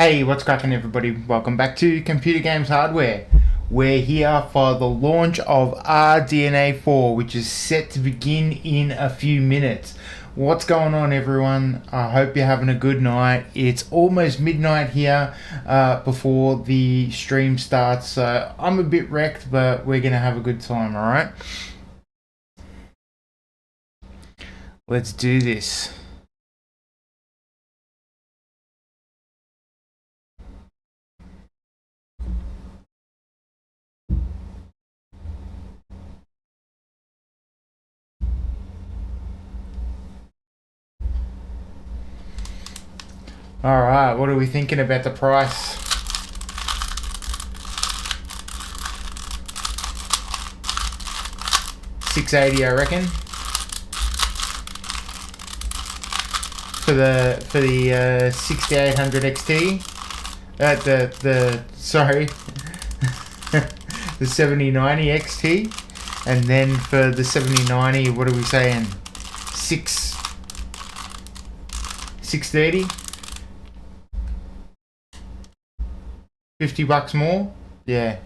Hey, what's cracking everybody? Welcome back to Computer Games Hardware. We're here for the launch of RDNA 4, which is set to begin in a few minutes. What's going on, everyone? I hope you're having a good night. It's almost midnight here before the stream starts, so I'm a bit wrecked, but we're going to have a good time, alright? Let's do this. Alright, what are we thinking about the price? $680, I reckon. For the 6800 XT. The 7090 XT. And then for the 7090, what are we saying? 630. $50 more? Yeah.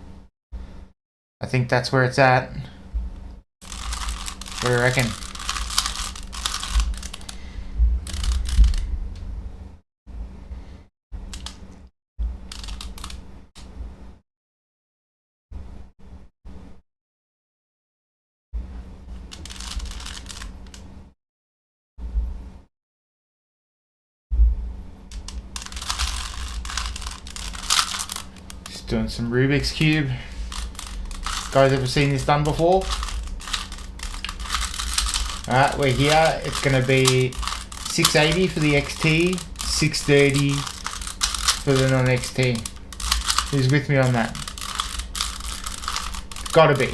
I think that's where it's at. What do you reckon? Doing some Rubik's Cube. Guys, ever seen this done before? Alright, we're here. It's going to be $680 for the XT, $630 for the non-XT. Who's with me on that? Gotta be.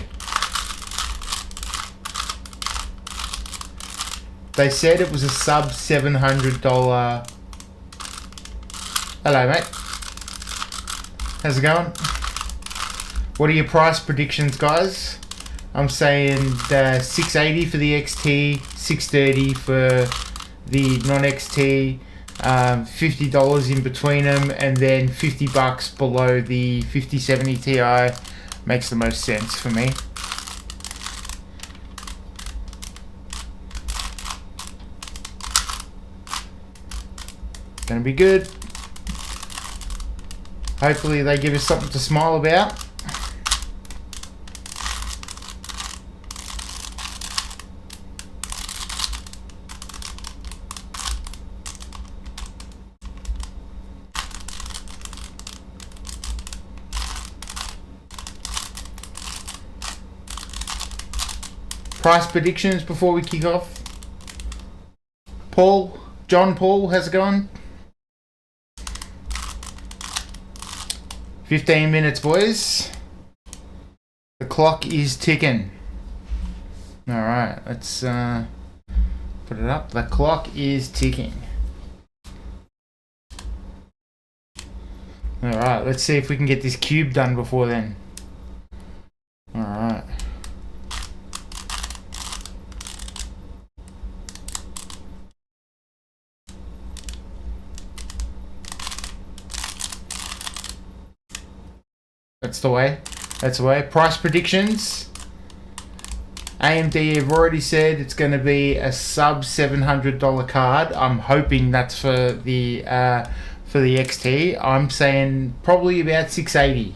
They said it was a sub $700. Hello, mate. How's it going? What are your price predictions, guys? I'm saying $680 for the XT, $630 for the non-XT, $50 in between them, and then $50 below the 5070 Ti makes the most sense for me. Gonna be good. Hopefully they give us something to smile about. Price predictions before we kick off. John Paul, how's it going? 15 minutes, boys. The clock is ticking. Alright, let's put it up. The clock is ticking. Alright, let's see if we can get this cube done before then. Alright. That's the way. That's the way. Price predictions. AMD have already said it's going to be a sub $700 card. I'm hoping that's for the XT. I'm saying probably about $680.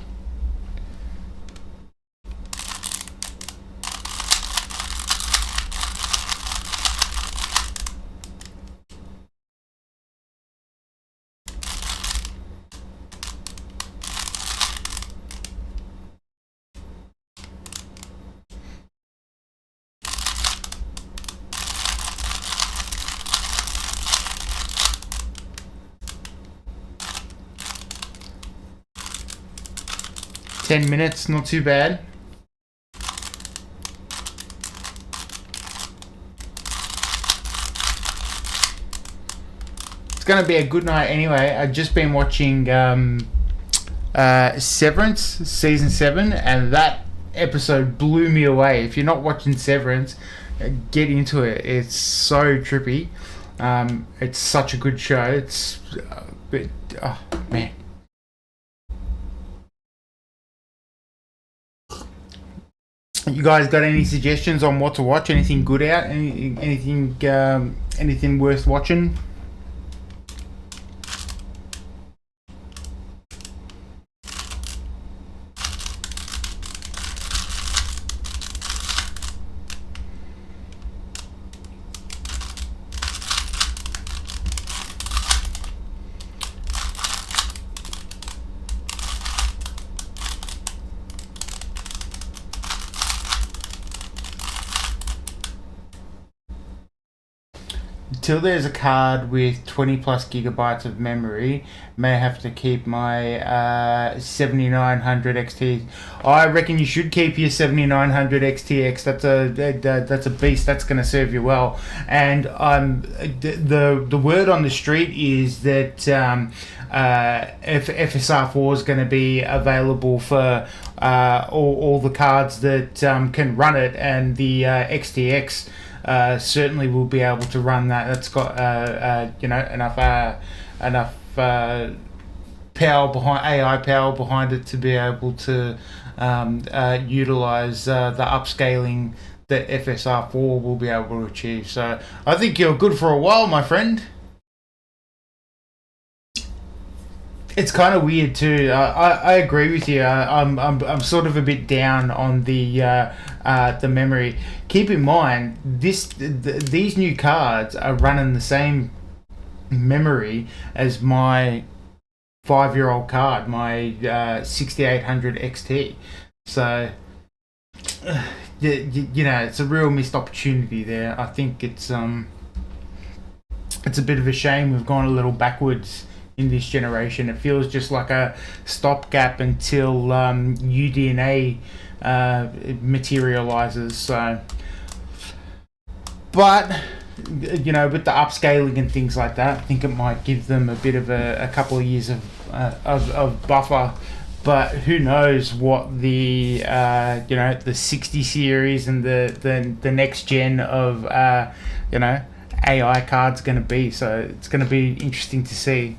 $10 minutes, not too bad. It's gonna be a good night anyway. I've just been watching Severance season 7, and that episode blew me away. If you're not watching Severance, get into it. It's so trippy. It's such a good show. It's oh man. You guys got any suggestions on what to watch? Anything good out? Anything worth watching? Until there's a card with 20 plus gigabytes of memory, may have to keep my 7900 XT. I reckon you should keep your 7900 XTX. That's a beast. That's going to serve you well. And the word on the street is that if FSR4 is going to be available for all the cards that can run it, and the XTX certainly will be able to run that. That's got enough power behind AI power behind it to be able to utilize the upscaling that FSR4 will be able to achieve. So I think you're good for a while, my friend. It's kind of weird too. I agree with you. I'm sort of a bit down on the memory. Keep in mind these new cards are running the same memory as my 5-year-old card, my 6800 XT. So it's a real missed opportunity there. I think it's a bit of a shame we've gone a little backwards in this generation. It feels just like a stopgap until UDNA materializes. So, but with the upscaling and things like that, I think it might give them a bit of a couple of years of buffer. But who knows what the the 60 series and the next gen of AI cards going to be. So it's going to be interesting to see.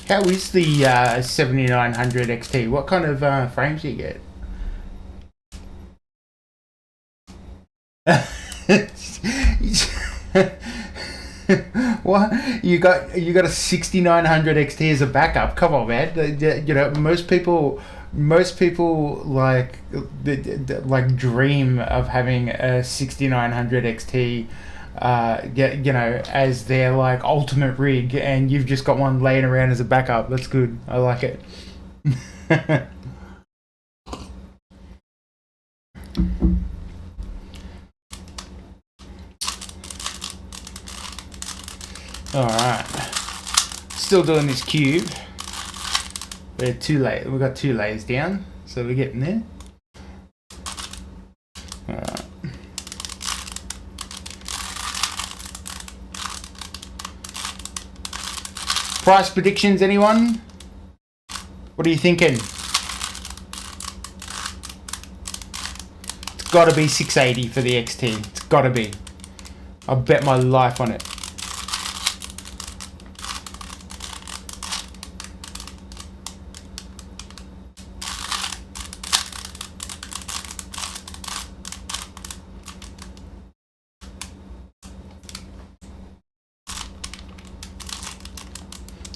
How is the 7900 XT? What kind of frames do you get? What you got a 6900 XT as a backup? Come on, man. Most people like dream of having a 6900 XT as their like ultimate rig, and you've just got one laying around as a backup. That's good. I like it. Alright. Still doing this cube. We've got 2 layers down, so we're getting there. Alright. Price predictions, anyone? What are you thinking? It's got to be 680 for the XT. It's got to be. I'll bet my life on it.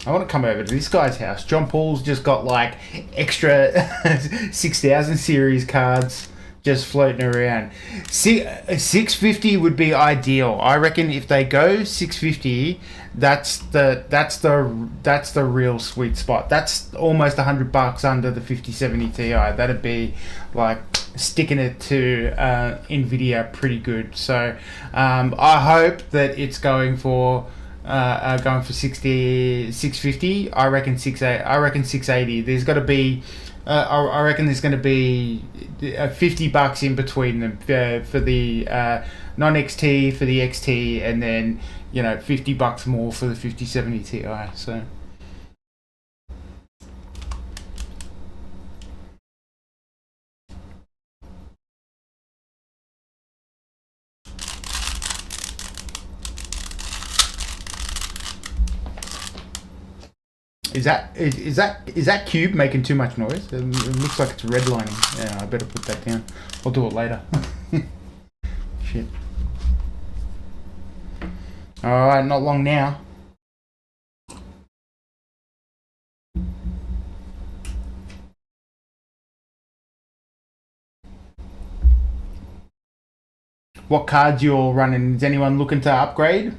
I want to come over to this guy's house. John Paul's just got like extra 6000 series cards just floating around. 650 would be ideal. I reckon if they go 650, that's the real sweet spot. That's almost $100 under the 5070 Ti. That'd be like sticking it to Nvidia pretty good. So I hope that it's going for 650. I reckon 680. There's got to be I reckon there's going to be $50 in between them for the non XT, for the XT, and then $50 more for the 5070 Ti. So. Is that cube making too much noise? It looks like it's redlining. Yeah, I better put that down. I'll do it later. Shit. All right, not long now. What cards you all running? Is anyone looking to upgrade?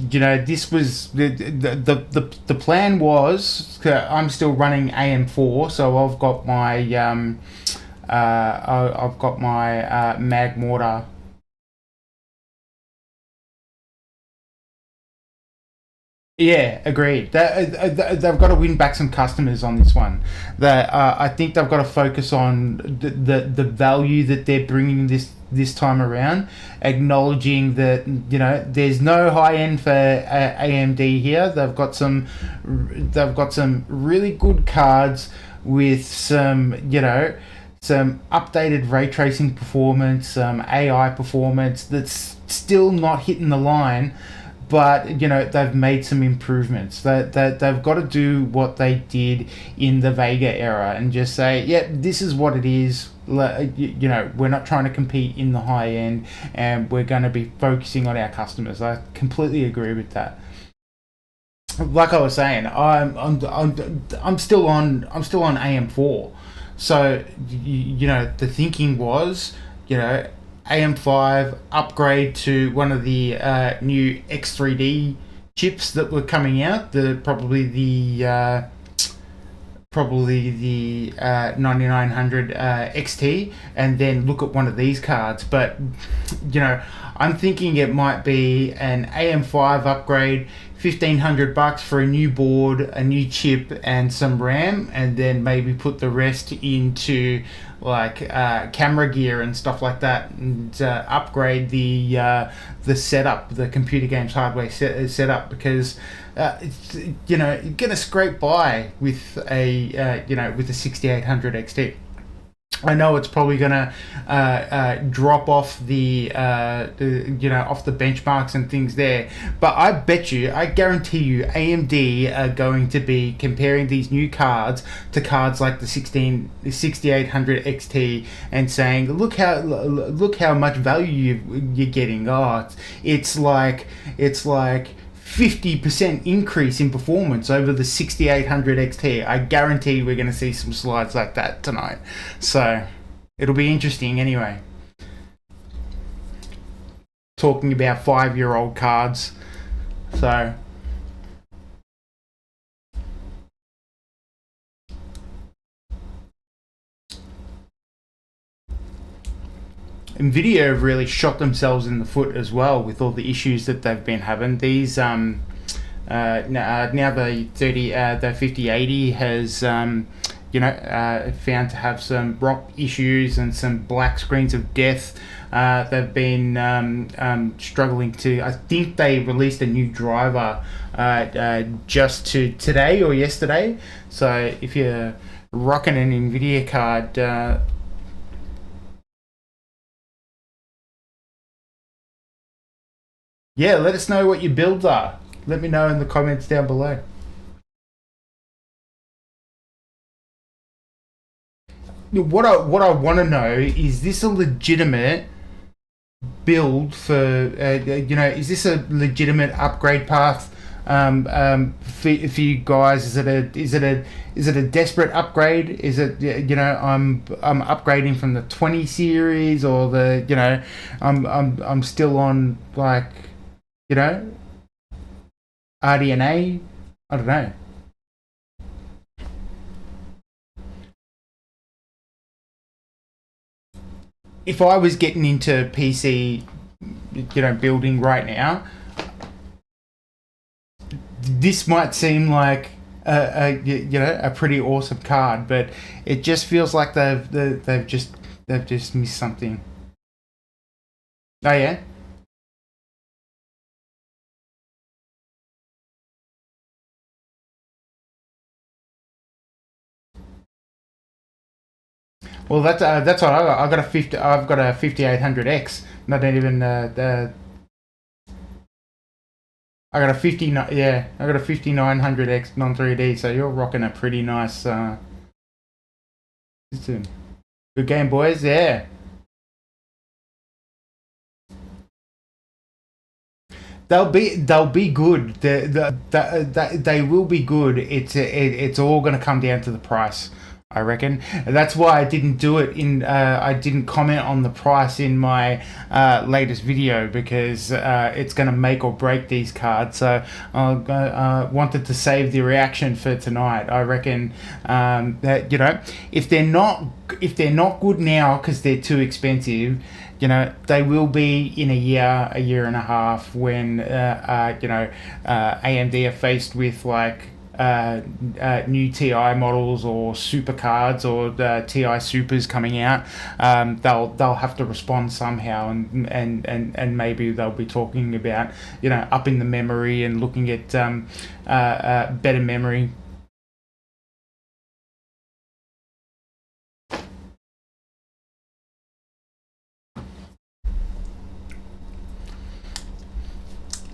This was the plan was I'm still running AM4, so I've got my mag mortar. Yeah, agreed. They've got to win back some customers on this one. That I think they've got to focus on the value that they're bringing this time around, acknowledging that there's no high end for AMD here. They've got some really good cards with some updated ray tracing performance, some AI performance that's still not hitting the line, but they've made some improvements. They've got to do what they did in the Vega era and just say, yeah, this is what it is. We're not trying to compete in the high end, and we're going to be focusing on our customers. I completely agree with that. Like I was saying, I'm still on AM4, so the thinking was AM5 upgrade to one of the new X3D chips that were coming out. Probably the 9900 XT, and then look at one of these cards. But I'm thinking it might be an AM5 upgrade, $1,500 for a new board, a new chip, and some RAM, and then maybe put the rest into like camera gear and stuff like that, and upgrade the setup, the computer games hardware setup, because you're gonna scrape by with a 6800 XT. I know it's probably gonna drop off off the benchmarks and things there, but I guarantee you, AMD are going to be comparing these new cards to cards like the 6800 XT and saying, look how much value you're getting. Oh, it's like 50% increase in performance over the 6800 XT. I guarantee we're going to see some slides like that tonight. So it'll be interesting anyway. Talking about 5-year-old cards. So Nvidia have really shot themselves in the foot as well with all the issues that they've been having. These now the 5080 has found to have some ROC issues and some black screens of death. They've been struggling to. I think they released a new driver just today or yesterday. So if you're rocking an Nvidia card. Yeah, let us know what your builds are. Let me know in the comments down below. What I want to know is this a legitimate build for is this a legitimate upgrade path for you guys? Is it a desperate upgrade? Is it I'm upgrading from the 20 series, or I'm still on like RDNA? I don't know. If I was getting into PC, building right now, this might seem like a pretty awesome card, but it just feels like they've just missed something. Oh yeah. Well, that's what I got. I've got a 5800X. Not even I got a 5900X non 3D. So you're rocking a pretty nice system. Good game, boys. Yeah. They'll be good. They will be good. It's all going to come down to the price, I reckon. That's why I didn't do it I didn't comment on the price in my latest video, because it's going to make or break these cards. So I wanted to save the reaction for tonight. I reckon that, if they're not good now because they're too expensive, they will be in a year and a half, when AMD are faced with like new TI models or super cards or TI supers coming out. They'll have to respond somehow, and maybe they'll be talking about upping the memory and looking at better memory.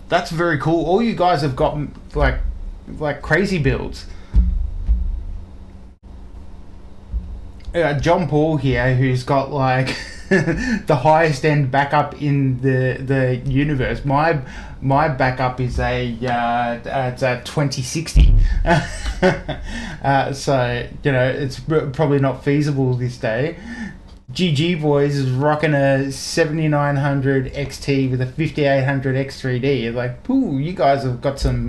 That's very cool. All you guys have got like crazy builds. John Paul here, who's got like the highest end backup in the universe. My backup is it's a 2060. So it's probably not feasible this day. GG Boys is rocking a 7900 XT with a 5800 X3D. Like, ooh, you guys have got some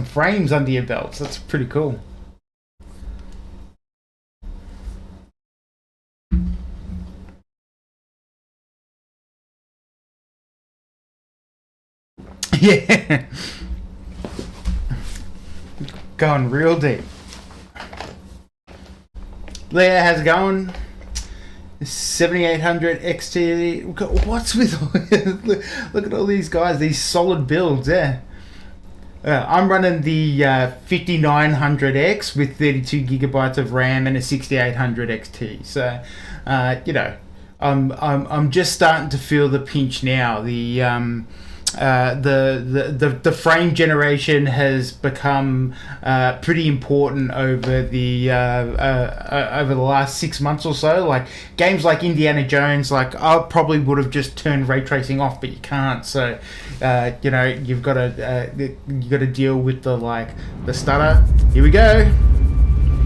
frames under your belts. That's pretty cool. Yeah. Going real deep. Leah, how's it going? 7800 XT. What's with look at all these guys, these solid builds. I'm running the 5900X with 32 gigabytes of RAM and a 6800 XT. So I'm just starting to feel the pinch now. The frame generation has become pretty important over the last 6 months or so. Like games like Indiana Jones, like I probably would have just turned ray tracing off, but you can't. So you've got to deal with the stutter. Here we go.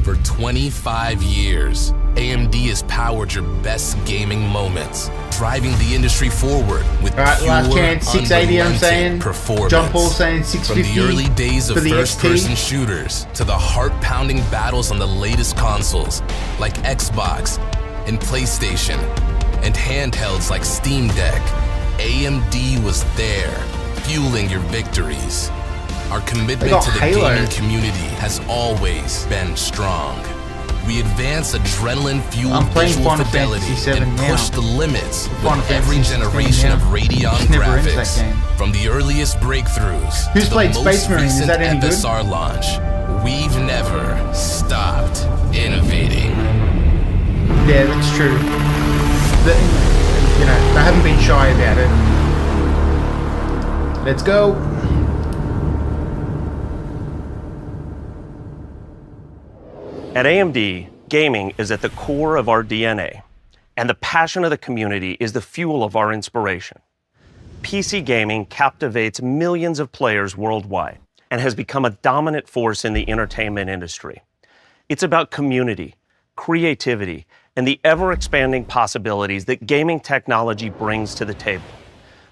For 25 years, AMD has powered your best gaming moments, driving the industry forward with pure, last chance, 680, I'm saying. Performance. John Paul saying 650. From the early days of first-person shooters to the heart-pounding battles on the latest consoles like Xbox and PlayStation, and handhelds like Steam Deck, AMD was there, fueling your victories. Our commitment to the gaming community has always been strong. We advance adrenaline-fueled visual fidelity and push the limits with every generation of Radeon graphics. From the earliest breakthroughs to the most recent FSR launch, we've never stopped innovating. Yeah, that's true. They haven't been shy about it. Let's go. At AMD, gaming is at the core of our DNA, and the passion of the community is the fuel of our inspiration. PC gaming captivates millions of players worldwide and has become a dominant force in the entertainment industry. It's about community, creativity, and the ever-expanding possibilities that gaming technology brings to the table.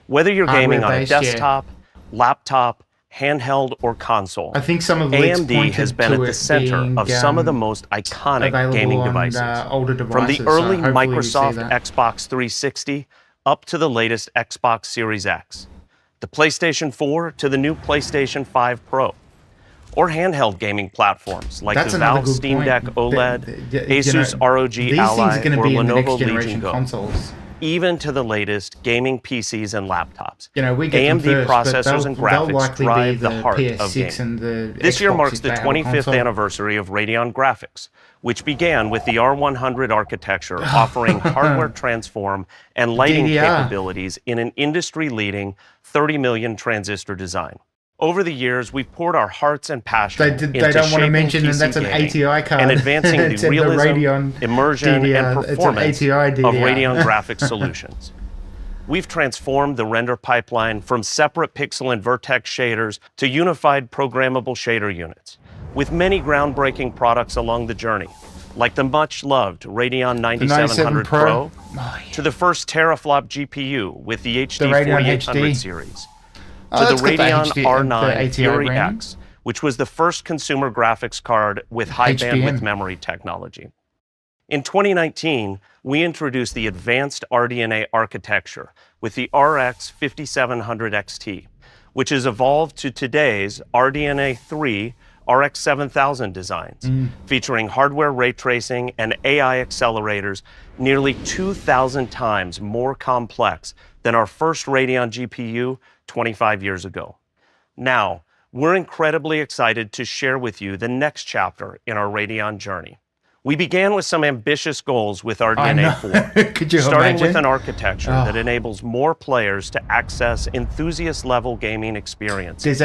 Whether you're gaming on a desktop, laptop, handheld, or console, I think some of the AMD has been at the center of some of the most iconic gaming devices. From the early Microsoft Xbox 360 up to the latest Xbox Series X. the PlayStation 4 to the new PlayStation 5 Pro, or handheld gaming platforms like That's the another Valve good Steam point. Deck OLED, Asus ROG these Ally, things are going to or be in the next Lenovo generation Legion Go, consoles. even to the latest gaming PCs and laptops. You know, we get AMD them first, processors and they'll graphics likely drive be the heart of PS6 gaming. and the This year Xbox marks if the they have a 25th console. anniversary of Radeon Graphics, which began with the R100 architecture offering hardware transform and lighting DDR. capabilities in an industry-leading 30 million transistor design. Over the years, we've poured our hearts and passion into They don't want to shaping mention that PC that's an gaming ATI card. and advancing It's the in realism, Radeon immersion, DDR. and performance It's an ATI of DDR. Radeon Graphics solutions. We've transformed the render pipeline from separate pixel and vertex shaders to unified programmable shader units, with many groundbreaking products along the journey, like the much-loved Radeon 9700 Pro, to the first teraflop GPU with the HD 4800 series, to the Radeon R9 Fury X, which was the first consumer graphics card with high bandwidth memory technology. In 2019, we introduced the advanced RDNA architecture with the RX 5700 XT, which has evolved to today's RDNA 3 RX 7000 designs, featuring hardware ray tracing and AI accelerators nearly 2,000 times more complex than our first Radeon GPU 25 years ago. Now, we're incredibly excited to share with you the next chapter in our Radeon journey. We began with some ambitious goals with RDNA 4, Could you starting imagine? with an architecture that enables more players to access enthusiast-level gaming experiences.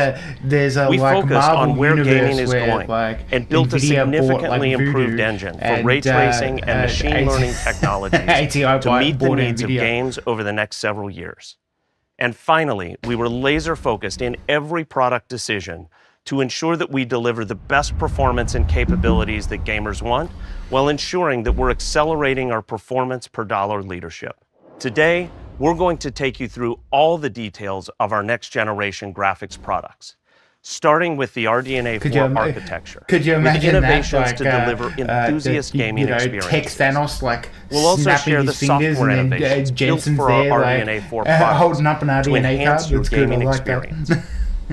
There's a We like focused Marvel on where universe gaming is where, going like, and built a Nvidia bought, significantly like, improved Voodoo engine for and, ray tracing and machine learning technologies ATI to meet the bought needs of Nvidia. games over the next several years. And finally, we were laser-focused in every product decision to ensure that we deliver the best performance and capabilities that gamers want, while ensuring that we're accelerating our performance per dollar leadership. Today, we're going to take you through all the details of our next generation graphics products, starting with the RDNA 4 architecture. Could you with imagine innovations that, like, to deliver enthusiast gaming experiences. Text Thanos, like, We'll also snapping share the his fingers software and then innovations built Jensen's for our there, RDNA 4 like, products holding up an to RDNA enhance card. your That's good. I gaming like experience. that.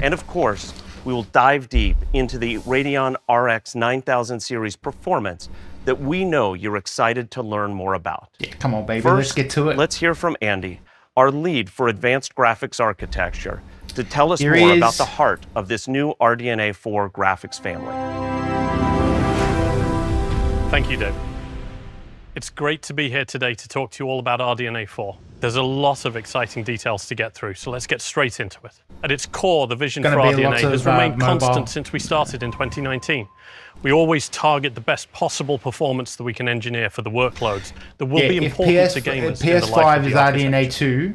And of course, we will dive deep into the Radeon RX 9000 series performance that we know you're excited to learn more about. Yeah, come on, baby. First, Let's get to it. Let's hear from Andy, our lead for advanced graphics architecture, to tell us Here more he about is. the heart of this new RDNA 4 graphics family. Thank you, Dave. It's great to be here today to talk to you all about RDNA 4. There's a lot of exciting details to get through, so let's get straight into it. At its core, the vision for Gonna be RDNA lots of, has remained mobile. constant since we started in 2019. We always target the best possible performance that we can engineer for the workloads that will be if important to gamers in the life PS5 of is the architecture. RDNA 2.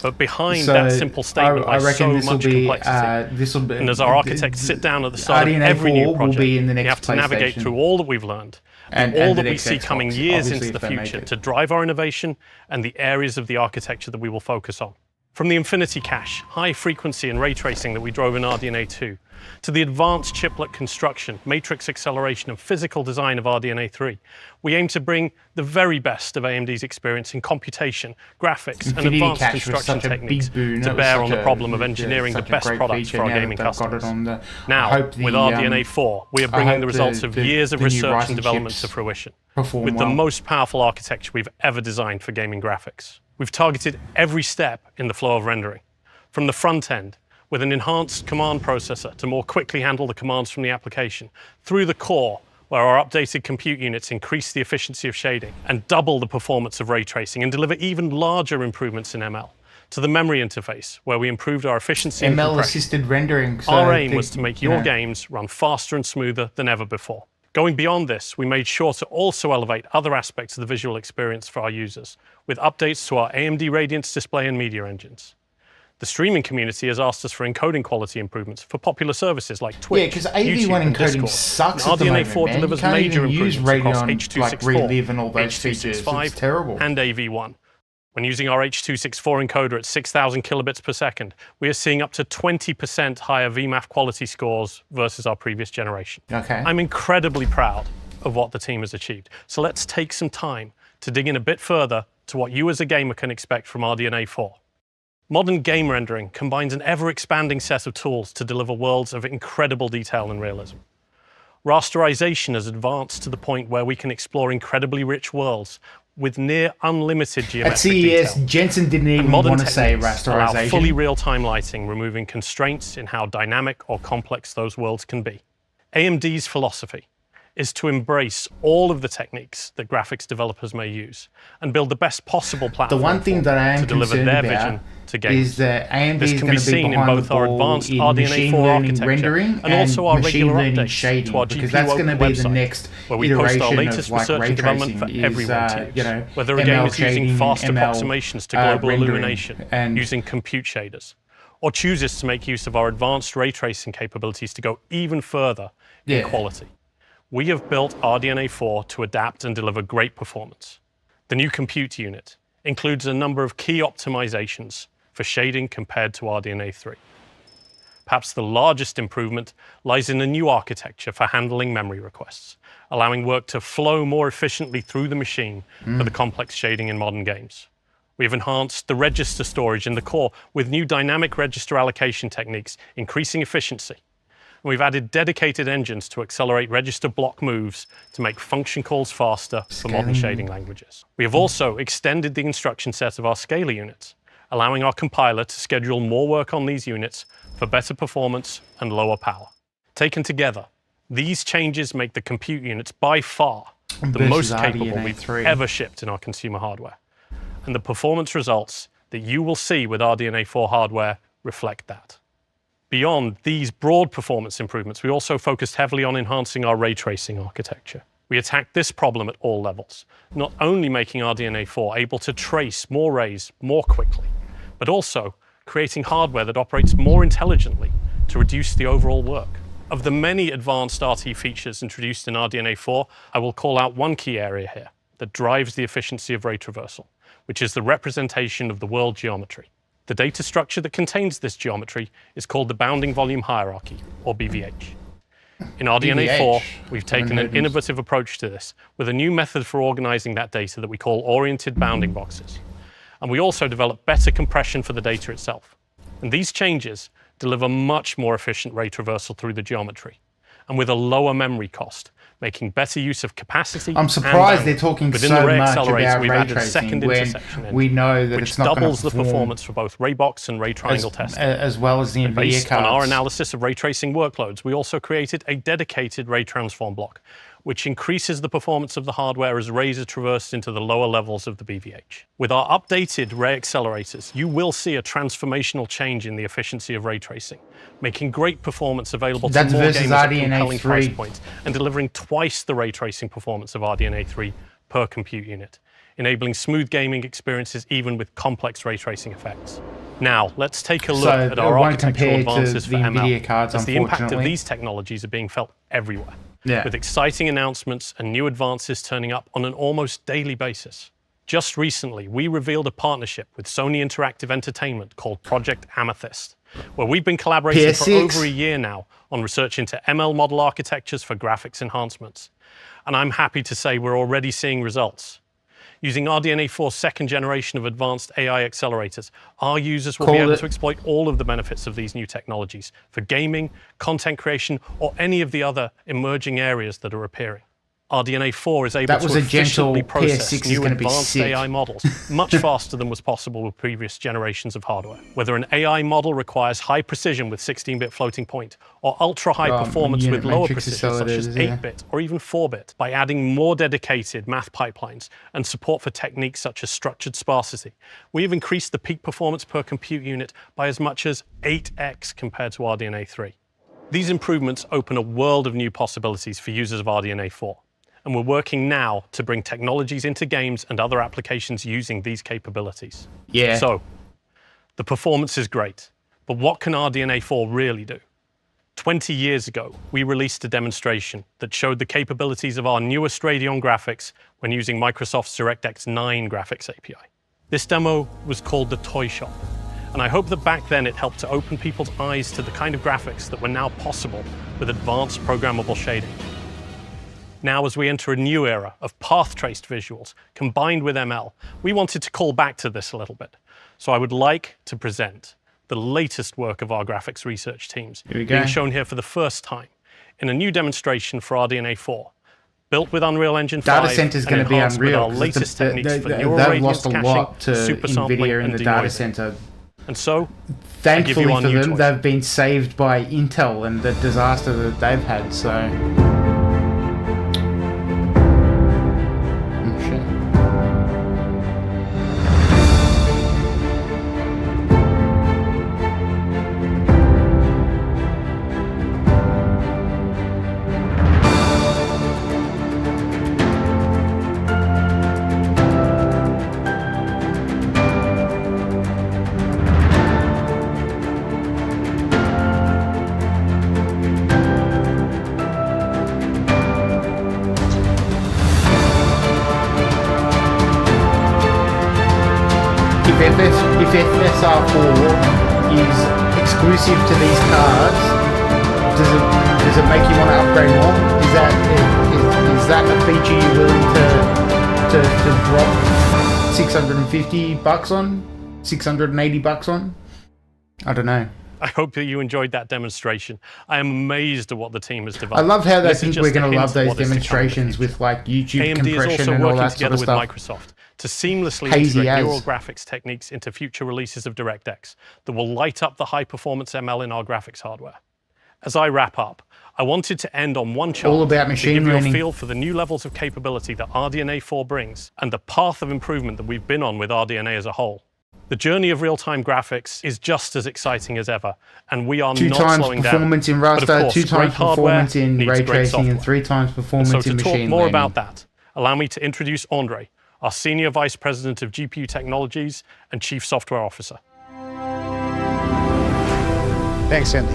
But behind So that simple statement I lies reckon so this will much be, complexity. this will be, And as our architects sit down at the start of RDNA every 4 new will project, be in the we next have to navigate PlayStation. through all that we've learned And all the that we next see Xbox, coming years obviously, into the if they make future it. to drive our innovation and the areas of the architecture that we will focus on. From the Infinity Cache, high frequency and ray tracing that we drove in RDNA 2, to the advanced chiplet construction, matrix acceleration and physical design of RDNA 3, we aim to bring the very best of AMD's experience in computation, graphics and Infinity advanced Cache was construction such a techniques big boon. to It was bear such on the a- problem of yeah, engineering the such a best great products feature for our now that gaming they've got it customers. on the- I Now, hope with the, RDNA 4, we are bringing hope the results of years of the new research Ryzen and development chips to fruition, perform with the well. most powerful architecture we've ever designed for gaming graphics. We've targeted every step in the flow of rendering, from the front end, with an enhanced command processor to more quickly handle the commands from the application, through the core, where our updated compute units increase the efficiency of shading and double the performance of ray tracing and deliver even larger improvements in ML, to the memory interface, where we improved our efficiency and compression. ML-assisted rendering. So Our I aim think, was to make you your know, games run faster and smoother than ever before. Going beyond this, we made sure to also elevate other aspects of the visual experience for our users, with updates to our AMD Radiance display and media engines. The streaming community has asked us for encoding quality improvements for popular services like Twitch, Yeah, because YouTube, AV1 and encoding Discord. sucks And at the RDNA moment, 4 man. delivers You can't major even use improvements across Radeon, H.264, like, Relive and all those features. H.265, It's terrible. and AV1. When using our H.264 encoder at 6,000 kilobits per second, we are seeing up to 20% higher VMAF quality scores versus our previous generation. Okay. I'm incredibly proud of what the team has achieved. So let's take some time to dig in a bit further to what you as a gamer can expect from RDNA 4. Modern game rendering combines an ever-expanding set of tools to deliver worlds of incredible detail and realism. Rasterization has advanced to the point where we can explore incredibly rich worlds with near unlimited geometric At CES, detail. Jensen didn't even want to say rasterization. Allow fully real-time lighting, removing constraints in how dynamic or complex those worlds can be. AMD's philosophy is to embrace all of the techniques that graphics developers may use and build the best possible platform The one thing that I am to deliver concerned their about vision to games. is that AMD This is can going be to be seen in behind both the our ball advanced in RDNA machine 4 learning architecture rendering and also our machine regular learning updates shading, to our because GPU that's going to be the website, next where we post our iteration latest of like research ray and development for tracing everyone to use. you know, Whether a game ML is using shading, fast ML, approximations to global rendering, illumination, and using compute shaders, or chooses to make use of our advanced ray tracing capabilities to go even further in quality. We have built RDNA 4 to adapt and deliver great performance. The new compute unit includes a number of key optimizations for shading compared to RDNA 3. Perhaps the largest improvement lies in a new architecture for handling memory requests, allowing work to flow more efficiently through the machine for the complex shading in modern games. We've enhanced the register storage in the core with new dynamic register allocation techniques, increasing efficiency. And we've added dedicated engines to accelerate register block moves to make function calls faster for modern shading languages. We have also extended the instruction set of our scalar units, allowing our compiler to schedule more work on these units for better performance and lower power. Taken together, these changes make the compute units by far the most capable we've ever shipped in our consumer hardware. And the performance results that you will see with RDNA 4 hardware reflect that. Beyond these broad performance improvements, we also focused heavily on enhancing our ray tracing architecture. We attacked this problem at all levels, not only making RDNA 4 able to trace more rays more quickly, but also creating hardware that operates more intelligently to reduce the overall work. Of the many advanced RT features introduced in RDNA 4, I will call out one key area here that drives the efficiency of ray traversal, which is the representation of the world geometry. The data structure that contains this geometry is called the bounding volume hierarchy, or BVH. In RDNA 4, we've taken an innovative approach to this with a new method for organizing that data that we call oriented bounding boxes. And we also developed better compression for the data itself. And these changes deliver much more efficient ray traversal through the geometry, and with a lower memory cost, making better use of capacity. I'm surprised they're talking so much about ray tracing when we know that it's not going to doubles the performance for both Raybox and Ray Triangle testing. As well as the NVIDIA cards. Based on our cards. analysis of ray tracing workloads, we also created a dedicated ray transform block, which increases the performance of the hardware as rays are traversed into the lower levels of the BVH. With our updated ray accelerators, you will see a transformational change in the efficiency of ray tracing, making great performance available to more gamers at compelling price points and delivering twice the ray tracing performance of RDNA 3 per compute unit, enabling smooth gaming experiences even with complex ray tracing effects. Now, let's take a look at our architectural advances for ML, as the impact of these technologies are being felt everywhere, with exciting announcements and new advances turning up on an almost daily basis. Just recently, we revealed a partnership with Sony Interactive Entertainment called Project Amethyst, where we've been collaborating for over a year now on research into ML model architectures for graphics enhancements. And I'm happy to say we're already seeing results. Using RDNA 4's second generation of advanced AI accelerators, our users will be able to exploit all of the benefits of these new technologies for gaming, content creation, or any of the other emerging areas that are appearing. RDNA 4 is able to efficiently process new advanced AI models much faster than was possible with previous generations of hardware. Whether an AI model requires high precision with 16-bit floating point, or ultra-high performance with lower precision, such as 8-bit or even 4-bit, by adding more dedicated math pipelines and support for techniques such as structured sparsity, we have increased the peak performance per compute unit by as much as 8x compared to RDNA 3. These improvements open a world of new possibilities for users of RDNA 4. And we're working now to bring technologies into games and other applications using these capabilities. So, the performance is great, but what can RDNA 4 really do? 20 years ago, we released a demonstration that showed the capabilities of our newest Radeon graphics when using Microsoft's DirectX 9 graphics API. This demo was called the Toy Shop, and I hope that back then it helped to open people's eyes to the kind of graphics that were now possible with advanced programmable shading. Now, as we enter a new era of path-traced visuals combined with ML, we wanted to call back to this a little bit. So I would like to present the latest work of our graphics research teams, being shown here for the first time in a new demonstration for RDNA 4. Built with Unreal Engine 5 data center is going to be with unreal. our latest techniques for neural They've radiance lost a caching, lot to super sampling, NVIDIA in and the data denoising. center. And so, Thankfully for them, toys. they've been saved by Intel and the disaster that they've had. So. If FSR4 is exclusive to these cards, does it make you want to upgrade more? Is that a feature you're willing to drop $650 on? $680 on? I don't know. I hope that you enjoyed that demonstration. I am amazed at what the team has developed. I love how they This is think just we're going a to love hint those of what is to come in the demonstrations future. with like YouTube AMD is compression also and all working that sort together of with stuff. Microsoft to seamlessly Hazy integrate as. neural graphics techniques into future releases of DirectX that will light up the high-performance ML in our graphics hardware. As I wrap up, I wanted to end on one chart All about to machine give you a learning. feel for the new levels of capability that RDNA 4 brings and the path of improvement that we've been on with RDNA as a whole. The journey of real-time graphics is just as exciting as ever, and we are Two not times slowing performance down. in But of raster, course, 2 great times hardware performance in needs ray great tracing, and software. 3 times And performance so in to machine talk more learning. about that, allow me to introduce Andre, our Senior Vice President of GPU Technologies and Chief Software Officer. Thanks, Andy.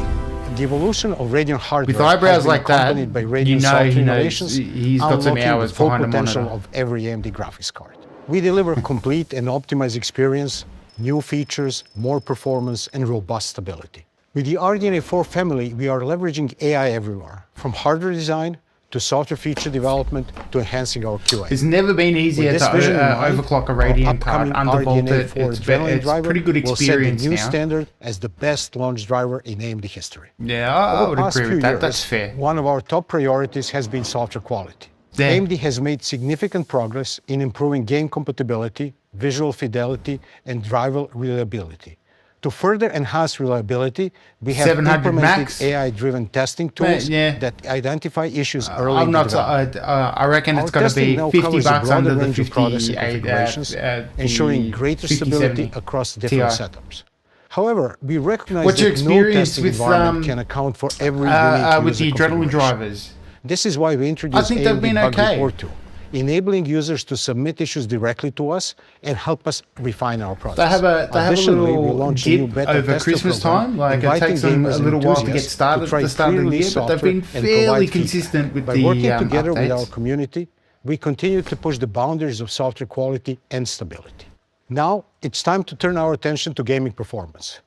The evolution of Radeon hardware With eyebrows has been like that, accompanied by Radeon you know software he knows innovations, he's got some unlocking hours the full behind a potential monitor. of every AMD graphics card. We deliver a complete and optimized experience, new features, more performance, and robust stability. With the RDNA 4 family, we are leveraging AI everywhere, from hardware design to software feature development to enhancing our QA. It's never been easier With to this vision in mind, overclock a our Radeon card, upcoming undervolt RDNA it. 4 It's adrenaline driver pretty good will experience set the new now. standard as the best launch driver in AMD history. Yeah, I Over would the past agree few with that. years, That's fair. One of our top priorities has been software quality. Yeah. AMD has made significant progress in improving game compatibility, visual fidelity, and driver reliability. To further enhance reliability, we have 700 implemented max? AI-driven testing tools yeah. that identify issues early I'm in not. development. I reckon it's Our going to testing be now $50 covers a broader under the range of products and 58, configurations, the ensuring greater 5070 stability across different Ti. setups. However, we recognize What's your that no experience testing with, environment can account for every unique with the user adrenaline configuration. drivers. This is why we introduced think they've AMD been Bug okay. Report tool, enabling users to submit issues directly to us and help us refine our products. They have a Additionally, we little launched a new dip beta over tester Christmas program, time. Like it inviting takes them a gamers and little while to get enthusiasts started at try the start of the pre-release year, but they've been software and fairly provide consistent feedback. with By the working together with updates. our community, we continue to push the boundaries of software quality and stability. Now, it's time to turn our attention to gaming performance.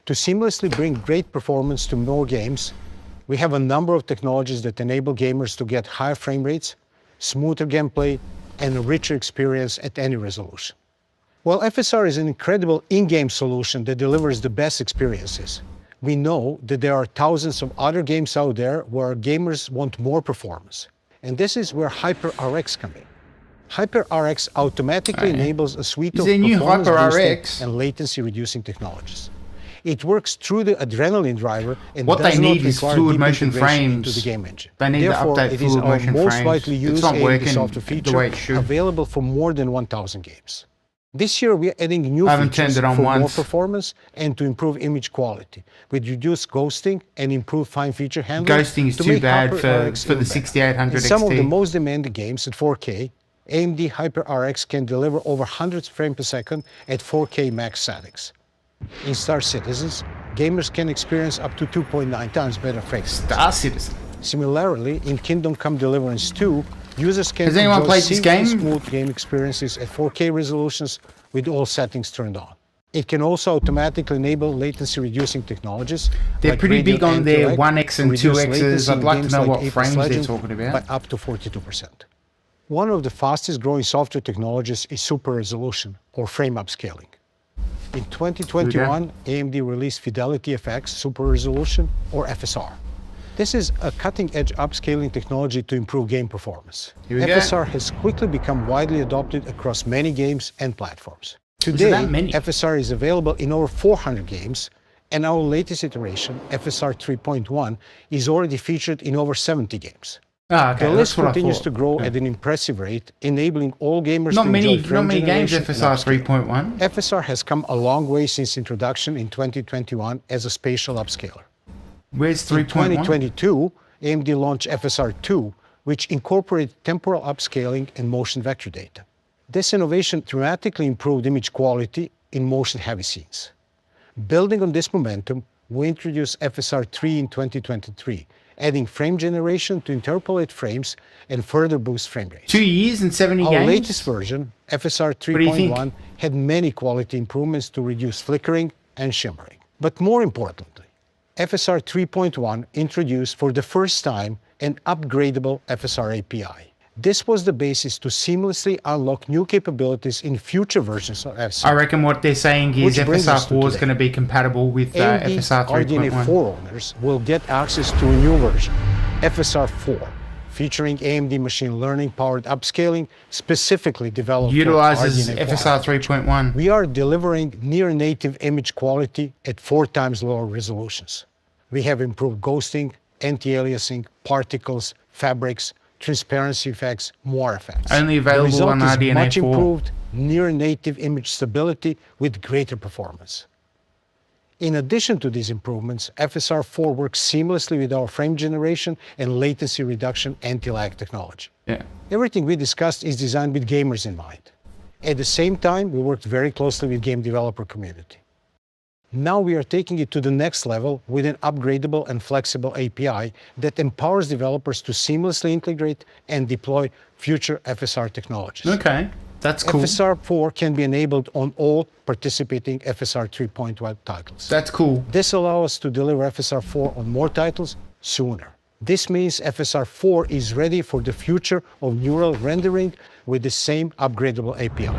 To seamlessly bring great performance to more games, we have a number of technologies that enable gamers to get higher frame rates, smoother gameplay, and a richer experience at any resolution. While FSR is an incredible in-game solution that delivers the best experiences, we know that there are thousands of other games out there where gamers want more performance. And this is where HyperRX comes in. HyperRX automatically enables a suite Is of there a new performance HyperRX? boosting and latency-reducing technologies. It works through the adrenaline driver and What does they not need is require fluid deep motion integration frames. into the game engine. They need to Therefore, update it is fluid our motion most frames. widely It's used not AMD working software the feature, way it should. available for more than 1,000 games. This year, we are adding new I haven't features turned it on for more once. performance and to improve image quality, with reduced ghosting and improved fine feature handling. Ghosting is to too make bad HyperRX for the even better. 6800 In some of the XT. most demanding games at 4K, AMD HyperRX can deliver over 100 frames per second at 4K max settings. In Star Citizens, gamers can experience up to 2.9 times better frames. Star Citizen. Similarly, in Kingdom Come Deliverance 2, users can Has anyone enjoy played this seamless game? smooth game experiences at 4K resolutions with all settings turned on. It can also automatically enable latency-reducing technologies. They're like pretty big radio on their intellect 1x and to reduce 2x's. latency I'd in like to games know like what Apex frames they're Legends talking about. by up to 42%. One of the fastest growing software technologies is super resolution, or frame upscaling. In 2021, AMD released Fidelity FX Super Resolution, or FSR. This is a cutting-edge upscaling technology to improve game performance. FSR has quickly become widely adopted across many games and platforms. Today, FSR is available in over 400 games, and our latest iteration, FSR 3.1, is already featured in over 70 games. The list continues to grow at an impressive rate, enabling all gamers to enjoy frame generation and FSR 3.1. FSR has come a long way since introduction in 2021 as a spatial upscaler. Where's 3.1? In 2022, AMD launched FSR 2, which incorporated temporal upscaling and motion vector data. This innovation dramatically improved image quality in motion-heavy scenes. Building on this momentum, we introduced FSR 3 in 2023, adding frame generation to interpolate frames and further boost frame rate. 2 years and 70 games? Our latest version, FSR 3.1, had many quality improvements to reduce flickering and shimmering. But more importantly, FSR 3.1 introduced for the first time an upgradable FSR API. This was the basis to seamlessly unlock new capabilities in future versions of FSR. I reckon what they're saying is FSR 4 is going to be compatible with AMD FSR 3.1. RDNA 4 owners will get access to a new version, FSR 4, featuring AMD machine learning powered upscaling specifically developed utilizes for FSR 3.1. We are delivering near native image quality at 4 times lower resolutions. We have improved ghosting, anti-aliasing, particles, fabrics, transparency effects, more effects. Only available on RDNA 4. The result is much improved near native image stability with greater performance. In addition to these improvements, FSR 4 works seamlessly with our frame generation and latency reduction anti-lag technology. Everything we discussed is designed with gamers in mind. At the same time, we worked very closely with game developer community. Now we are taking it to the next level with an upgradable and flexible API that empowers developers to seamlessly integrate and deploy future FSR technologies. Okay, that's cool. FSR 4 can be enabled on all participating FSR 3.1 titles. That's cool. This allows us to deliver FSR 4 on more titles sooner. This means FSR 4 is ready for the future of neural rendering with the same upgradable API.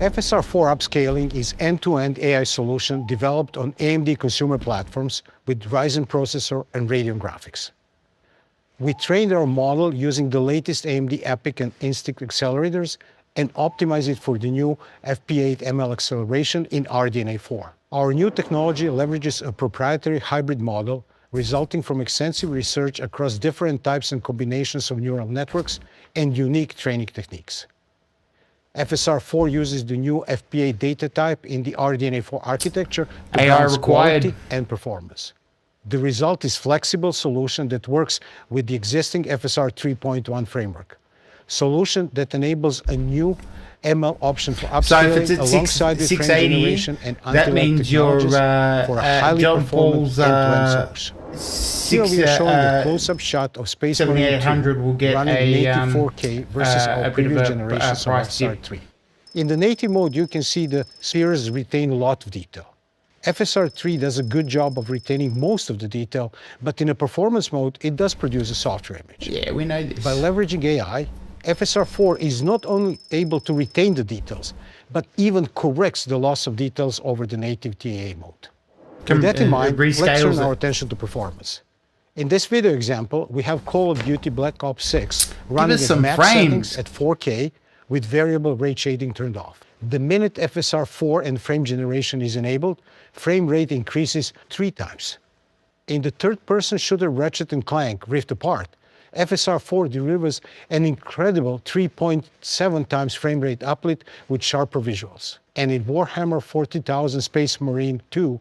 FSR 4 upscaling is end-to-end AI solution developed on AMD consumer platforms with Ryzen processor and Radeon graphics. We trained our model using the latest AMD EPYC and Instinct accelerators and optimized it for the new FP8 ML acceleration in RDNA 4. Our new technology leverages a proprietary hybrid model resulting from extensive research across different types and combinations of neural networks and unique training techniques. FSR 4 uses the new FP8 data type in the RDNA 4 architecture to balance quality and performance. The result is a flexible solution that works with the existing FSR 3.1 framework. Solution that enables a new ML option for upscaling alongside the frame generation and anti-lag technologies for a highly performant end-to-end solution. Here we are showing a close-up shot of Space Marine 2 will get running native 4K versus our previous generations of FSR 3. In the native mode, you can see the spheres retain a lot of detail. FSR 3 does a good job of retaining most of the detail, but in a performance mode, it does produce a softer image. Yeah, we know this. By leveraging AI, FSR 4 is not only able to retain the details, but even corrects the loss of details over the native TAA mode. With that in mind, let's turn our attention to performance. In this video example, we have Call of Duty Black Ops 6 running at max settings at 4K with variable ray shading turned off. The minute FSR 4 and frame generation is enabled, frame rate increases 3 times. In the third-person shooter Ratchet & Clank Rift Apart, FSR 4 delivers an incredible 3.7 times frame rate uplift with sharper visuals. And in Warhammer 40,000 Space Marine 2,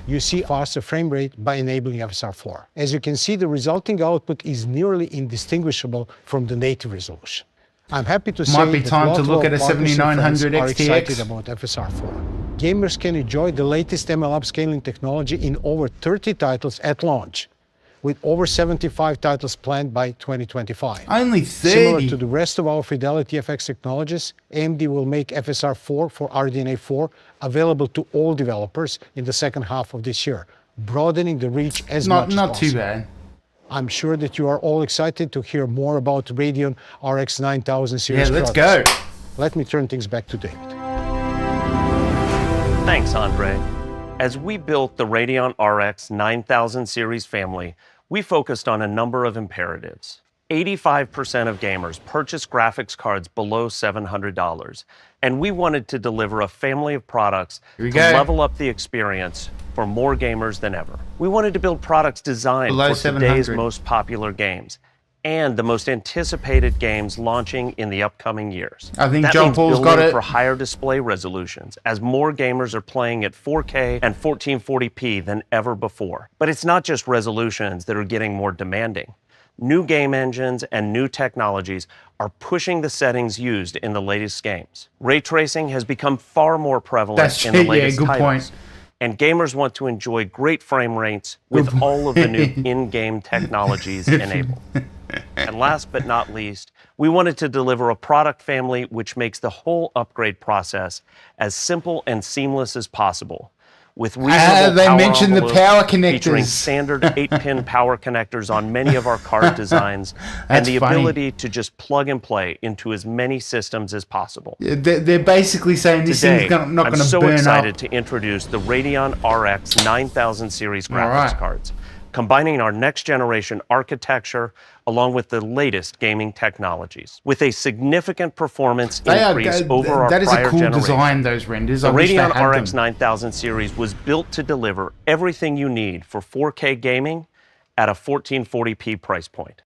you see faster frame rate by enabling FSR 4. As you can see, the resulting output is nearly indistinguishable from the native resolution. I'm happy to say might be time to look at a 7900 are XTX. excited about FSR 4. Gamers can enjoy the latest ML upscaling technology in over 30 titles at launch, with over 75 titles planned by 2025. Only Similar 30. to the rest of our Fidelity FX technologies, AMD will make FSR4 for RDNA 4 available to all developers in the second half of this year, broadening the reach as much as Not possible. too bad. I'm sure that you are all excited to hear more about Radeon RX 9000 series Yeah, let's products. go. Let me turn things back to David. Thanks, Andre. As we built the Radeon RX 9000 series family, we focused on a number of imperatives. 85% of gamers purchase graphics cards below $700, and we wanted to deliver a family of products to level up the experience for more gamers than ever. We wanted to build products designed Below for today's 700. most popular games and the most anticipated games launching in the upcoming years. I think that John means Paul's building got it. for higher display resolutions as more gamers are playing at 4K and 1440p than ever before. But it's not just resolutions that are getting more demanding. New game engines and new technologies are pushing the settings used in the latest games. Ray tracing has become far more prevalent in the latest good titles. point. And gamers want to enjoy great frame rates with all of the new in-game technologies enabled. And last but not least, we wanted to deliver a product family which makes the whole upgrade process as simple and seamless as possible. With reasonable they power mentioned the envelopes power featuring connectors. standard 8-pin power connectors on many of our card designs, and That's the funny. ability to just plug and play into as many systems as possible. They're basically saying this Today, thing's not I'm going to so burn excited up. to introduce the Radeon RX 9000 series graphics right. cards, combining our next generation architecture along with the latest gaming technologies. With a significant performance increase over our that is prior a cool generation. design, those renders. The I wish they Radeon had RX them. 9000 series was built to deliver everything you need for 4K gaming at a 1440p price point.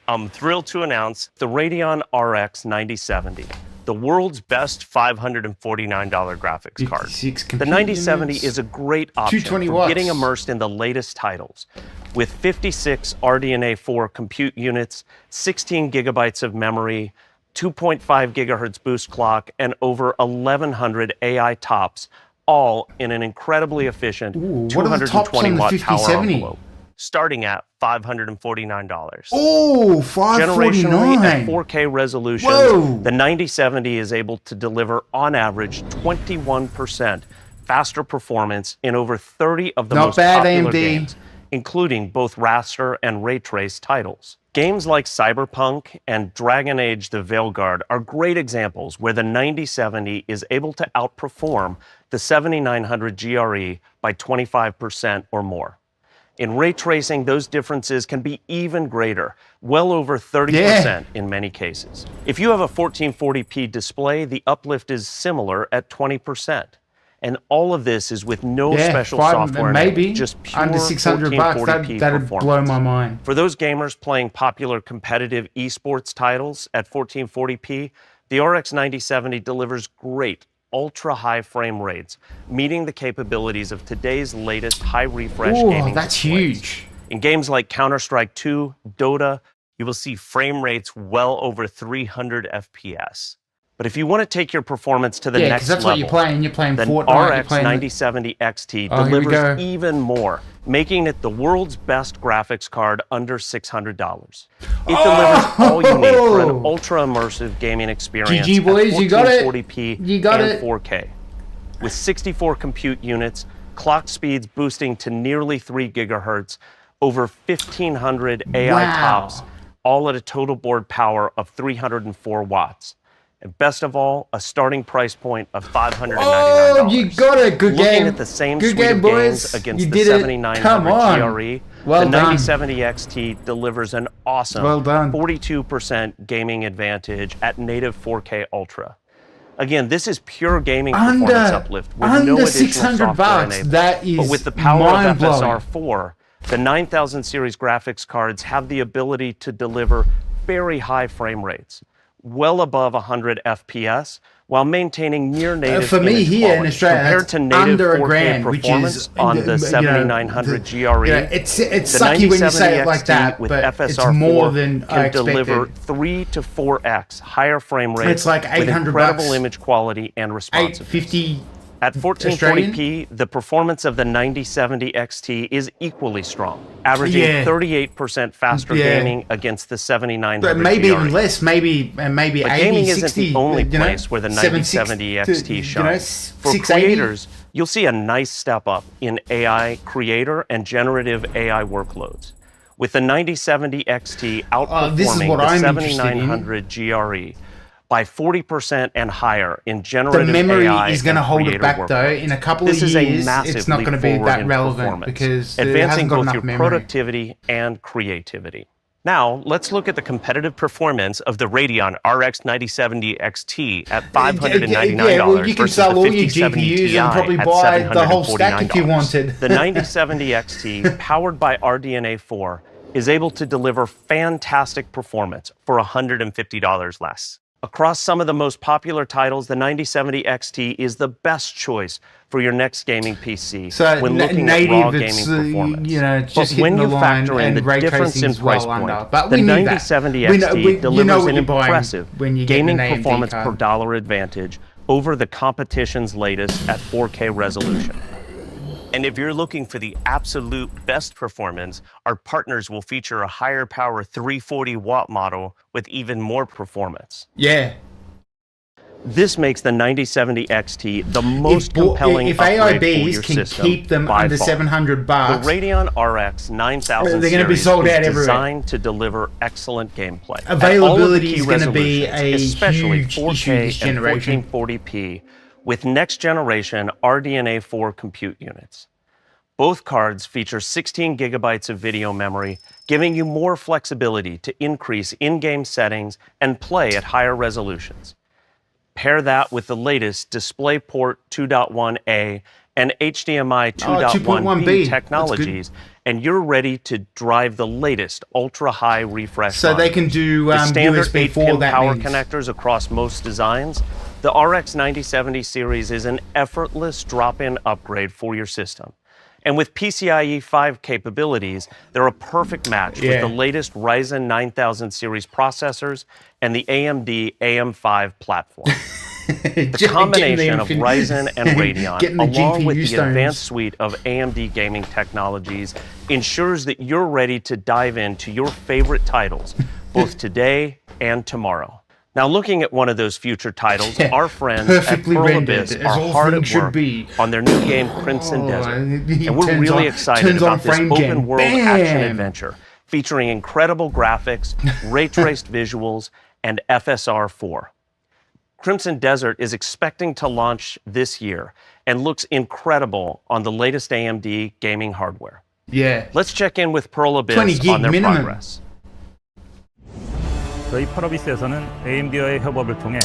I'm thrilled to announce the Radeon RX 9070, the world's best $549 graphics card. 56 The compute 9070 units. is a great option 220 for watts. getting immersed in the latest titles. With 56 RDNA 4 compute units, 16 gigabytes of memory, 2.5 gigahertz boost clock, and over 1,100 AI tops, all in an incredibly efficient what are the tops on 220 the watt power 5070? envelope, starting at $549. Oh, Generationally, at 549. 4K resolutions, Whoa. the 9070 is able to deliver, on average, 21% faster performance in over 30 of the Not most bad, popular AMD. games, including both raster and ray trace titles. Games like Cyberpunk and Dragon Age the Veilguard are great examples where the 9070 is able to outperform the 7900 GRE by 25% or more. In ray tracing, those differences can be even greater, well over 30% in many cases. If you have a 1440p display, the uplift is similar at 20%. And all of this is with no special software, maybe just pure under 600 bucks. 1440p That'd performance. blow my mind. For those gamers playing popular competitive esports titles at 1440p, the RX 9070 delivers great ultra-high frame rates, meeting the capabilities of today's latest high-refresh gaming That's displays. huge. In games like Counter-Strike 2, Dota, you will see frame rates well over 300 FPS. But if you want to take your performance to the Yeah, next because that's level, what you're playing. You're playing then Fortnite. You're RX playing 9070 XT Oh, here we go. delivers even more, making it the world's best graphics card under $600. It delivers all you need for an ultra-immersive gaming experience GG boys, at you got it. 1440p You got and it. 4K. With 64 compute units, clock speeds boosting to nearly 3 gigahertz, over 1,500 AI Wow. tops, all at a total board power of 304 watts. And best of all, a starting price point of $599. Oh, you got it. Good Looking game. at the same Good suite game, of boys. games against You the did it. 7900 Come on. GRE, Well the done. 9070 XT delivers an awesome Well done. 42% gaming advantage at native 4K Ultra. Again, this is pure gaming performance uplift with no under additional 600 software bucks. enabled. That is But with the power of mind-blowing. FSR4, the 9000 series graphics cards have the ability to deliver very high frame rates, well above 100 FPS, while maintaining near native For me image here in quality. Australia, Compared that's to native under 4K a grand, which performance is on the 7900 GRE. It's the sucky when you say it 9070 like that, XT with but FSR4 it's more than I can expected. deliver 3 to 4x higher frame rates It's like with 800 incredible bucks. image quality and responsiveness. 850 At 1440p, the performance of the 9070 XT is equally strong, averaging 38% faster gaming against the 7900 But maybe GRE. even less, maybe But 80, gaming 60, isn't the only you know, place where the 760 9070 XT shines. For 680. creators, you'll see a nice step up in AI creator and generative AI workloads, with the 9070 XT outperforming the 7900 GRE by 40% and higher in generative The memory AI is going to and hold it creator back, though. workloads. In a couple This of is a years, massive it's not leap going to be forward that in relevant performance, because it advancing hasn't got both enough your memory. productivity and creativity. Now, let's look at the competitive performance of the Radeon RX 9070 XT at $599 well, you can versus sell the all your 5070 GPUs Ti and probably at buy the whole stack if you $749. wanted. The 9070 XT, powered by RDNA 4, is able to deliver fantastic performance for $150 less. Across some of the most popular titles, the 9070 XT is the best choice for your next gaming PC So when looking native, at raw it's, gaming performance. you know, just But when hitting you the line factor in and the ray difference tracing in is well price point, under. But the we knew that. 9070 We know- XT we- you delivers know what an you're buying impressive when you get gaming an AMD performance card. per dollar advantage over the competition's latest at 4K resolution. And if you're looking for the absolute best performance, our partners will feature a higher power 340 watt model with even more performance. Yeah. This makes the 9070 XT the most compelling if upgrade for AIBs your can system keep them by under far. $700 bucks, The Radeon RX 9000 they're gonna be series sold out is everywhere. designed to deliver excellent gameplay. At all of the Availability key is gonna be resolutions, a especially huge 4K issue this and generation. 1440p with next generation RDNA 4 compute units. Both cards feature 16 gigabytes of video memory, giving you more flexibility to increase in-game settings and play at higher resolutions. Pair that with the latest DisplayPort 2.1a and HDMI 2.1b 2.1b. technologies, and you're ready to drive the latest ultra-high refresh so they monitors. can do With standard USB 4, 8-pin that power means. connectors across most designs, the RX 9070 series is an effortless drop-in upgrade for your system. And with PCIe 5 capabilities, they're a perfect match with the latest Ryzen 9000 series processors and the AMD AM5 platform. The combination of Ryzen and Radeon, along with the advanced suite of AMD gaming technologies, ensures that you're ready to dive into your favorite titles, both today and tomorrow. Now, looking at one of those future titles, our friends at Perfectly Pearl rendered, Abyss as are all hard things at should work be. on their new game, Crimson Desert. He And we're turns really on- excited turns on about this frame gen. open-world Bam! action adventure featuring incredible graphics, ray-traced visuals, and FSR 4. Crimson Desert is expecting to launch this year and looks incredible on the latest AMD gaming hardware. Yeah. Let's check in with Pearl 20 Abyss gig on their minimum. progress. 저희 펄어비스에서는 AMD와의 협업을 통해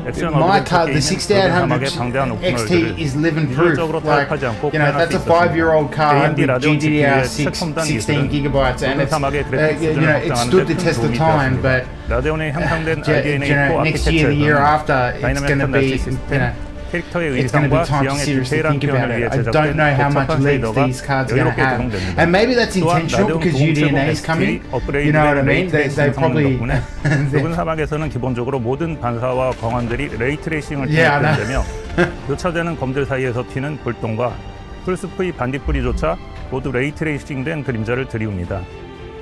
액션 My 어드벤처 card, the 게임인 사막의 6800 방대한 XT is 오픈월드를 living proof. 비효율적으로 Like, 타협하지 않고 you know, 구현할 that's 수 a 있었습니다. 5-year-old card AMD with 라데온 GDDR6 GPU의 최첨단 16 기술은 gigabytes, and 좁은 it's, 사막의 그래픽 you 수준을 know, it stood the 확장하는 데 큰 test of 도움이 time, 되었습니다. but 라데온의 향상된 you RDNA know, 4 next year, the year 아키텍처에서는 after, it's going to 다이나믹한 be, 날씨 you 시스템, know, 캐릭터의 it's going to be 의상과 time to 지형의 seriously 디테일한 think about 표현을 it. 위해 I don't 제작된 know how much 복잡한 legs 쉐이더가 these cards are going to 여유롭게 have. 구동됩니다. And maybe that's 또한 intentional 라데온 because 9070 UDNA is XT coming. You know what I mean? They 레이트레이싱 probably... 성능 덕분에 붉은 사막에서는 기본적으로 모든 반사와 광원들이 레이트레이싱을 통해 Yeah, 표현되며 교차되는 검들 사이에서 튀는 불똥과 풀스프의 반딧불이조차 모두 레이트레이싱된 그림자를 드리웁니다.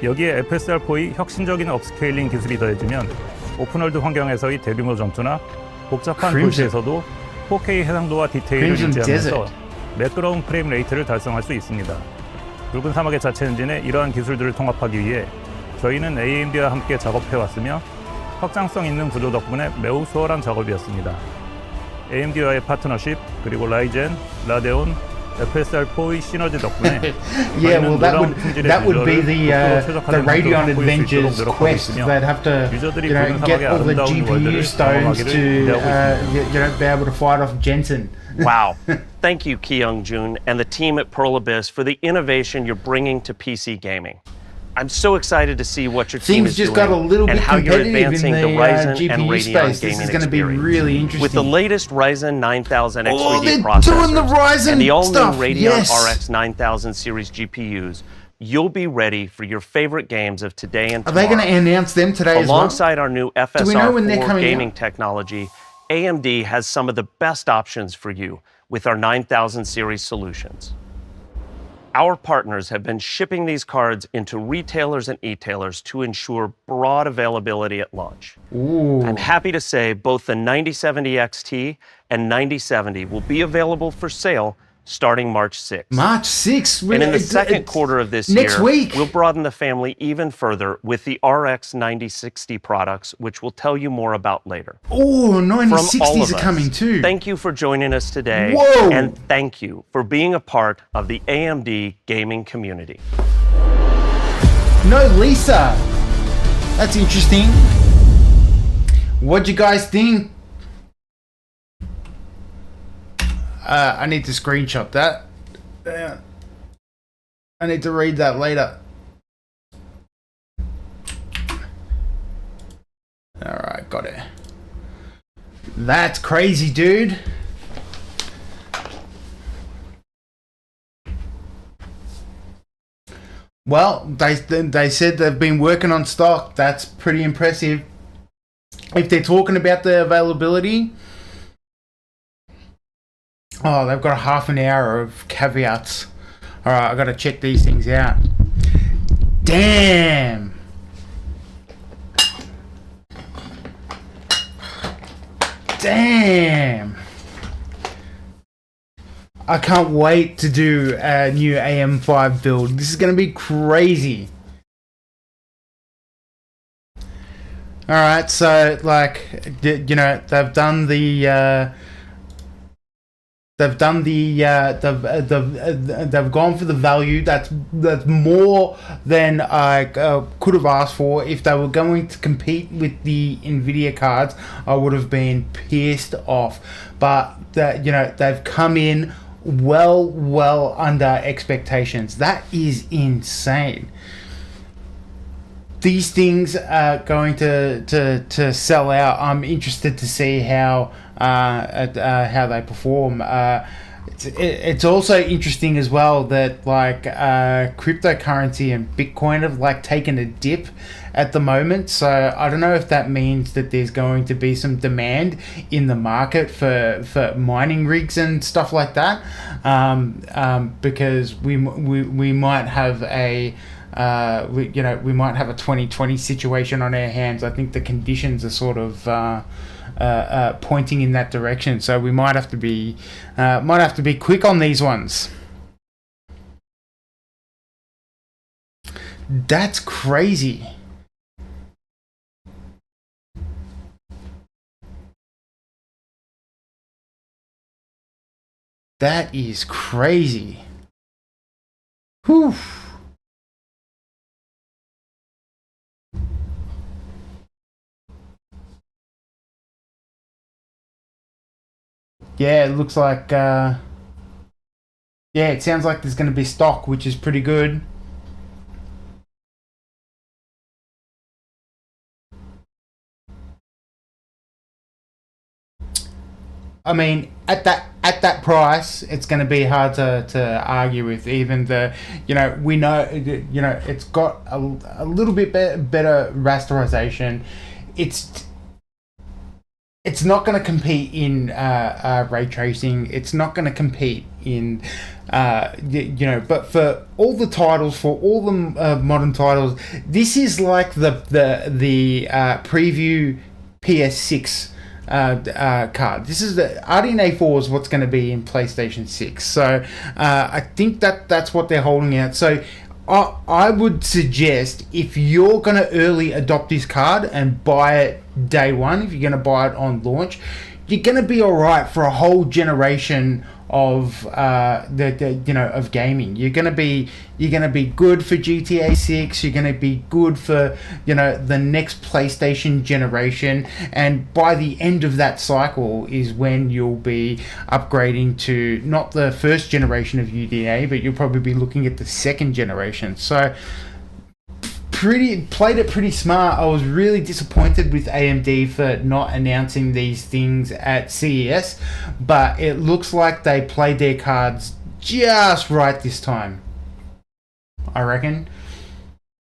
여기에 FSR4의 혁신적인 업스케일링 기술이 더해지면 오픈월드 환경에서의 대규모 전투나 복잡한 도시에서도 4K 해상도와 디테일을 유지하면서 매끄러운 프레임 레이트를 달성할 수 있습니다. 붉은 사막의 자체 엔진에 이러한 기술들을 통합하기 위해 저희는 AMD와 함께 작업해왔으며 확장성 있는 구조 덕분에 매우 수월한 작업이었습니다. AMD와의 파트너십, 그리고 라이젠, 라데온, FSR4의 시너지 덕분에 Yeah, well, that would be the Radeon Avengers quest. They'd have to, you know, get all the GPU stones to, you know, be able to fight off Jensen. Wow. Thank you, Ki-Young-jun, and the team at Pearl Abyss for the innovation you're bringing to PC gaming. I'm so excited to see what your team Things is just doing got a little and bit how you're competitive advancing in the the Ryzen and GPU Radeon space. This gaming is going to be experience. really interesting. With the latest Ryzen 9000 Oh, X3D they're processors doing the Ryzen and the all-new stuff, Radeon yes. RX 9000 series GPUs, you'll be ready for your favorite games of today and Are tomorrow. they going to announce them today as well? Alongside our new we know when they're FSR4 coming gaming out? technology, AMD has some of the best options for you with our 9000 series solutions. Our partners have been shipping these cards into retailers and e-tailers to ensure broad availability at launch. Ooh. I'm happy to say both the 9070 XT and 9070 will be available for sale starting March 6th. March 6th? And in the second quarter of this next year, week. we'll broaden the family even further with the RX 9060 products, which we'll tell you more about later. Oh, From all 9060s of are us, coming too. thank you for joining us today. Whoa. And thank you for being a part of the AMD gaming community. No Lisa. That's interesting. What'd you guys think? I need to screenshot that. I need to read that later. Alright, got it. That's crazy, dude. Well, they said they've been working on stock. That's pretty impressive. If they're talking about the availability, oh, they've got a half an hour of caveats. All right, I got to check these things out. Damn. Damn. I can't wait to do a new AM5 build. This is going to be crazy. All right, so like, you know, they've done the they've gone for the value. That's more than I could have asked for. If they were going to compete with the Nvidia cards, I would have been pissed off. But you know, they've come in well under expectations. That is insane. These things are going to sell out. I'm interested to see how they perform. It's also interesting as well that like cryptocurrency and Bitcoin have like taken a dip at the moment. So I don't know if that means that there's going to be some demand in the market for mining rigs and stuff like that, because we might have a we might have a 2020 situation on our hands. I think the conditions are sort of pointing in that direction, so we might have to be quick on these ones. That's crazy. That is crazy. Whew. Yeah, it looks like yeah, it sounds like there's going to be stock, which is pretty good. I mean, at that price, it's going to be hard to argue with. Even the, you know, we know, you know, it's got a little bit better rasterization. It's not going to compete in ray tracing. It's not going to compete in, you know, but for all the titles, for all the modern titles, this is like the preview PS6 card. This is the RDNA 4 is what's going to be in PlayStation 6. So I think that's what they're holding out. So I would suggest, if you're going to early adopt this card and buy it day one, if you're going to buy it on launch, you're going to be all right for a whole generation of of gaming. You're gonna be good for GTA 6. You're gonna be good for, you know, the next PlayStation generation, and by the end of that cycle is when you'll be upgrading to not the first generation of UDA, but you'll probably be looking at the second generation. So played it pretty smart. I was really disappointed with AMD for not announcing these things at CES, but it looks like they played their cards just right this time, I reckon.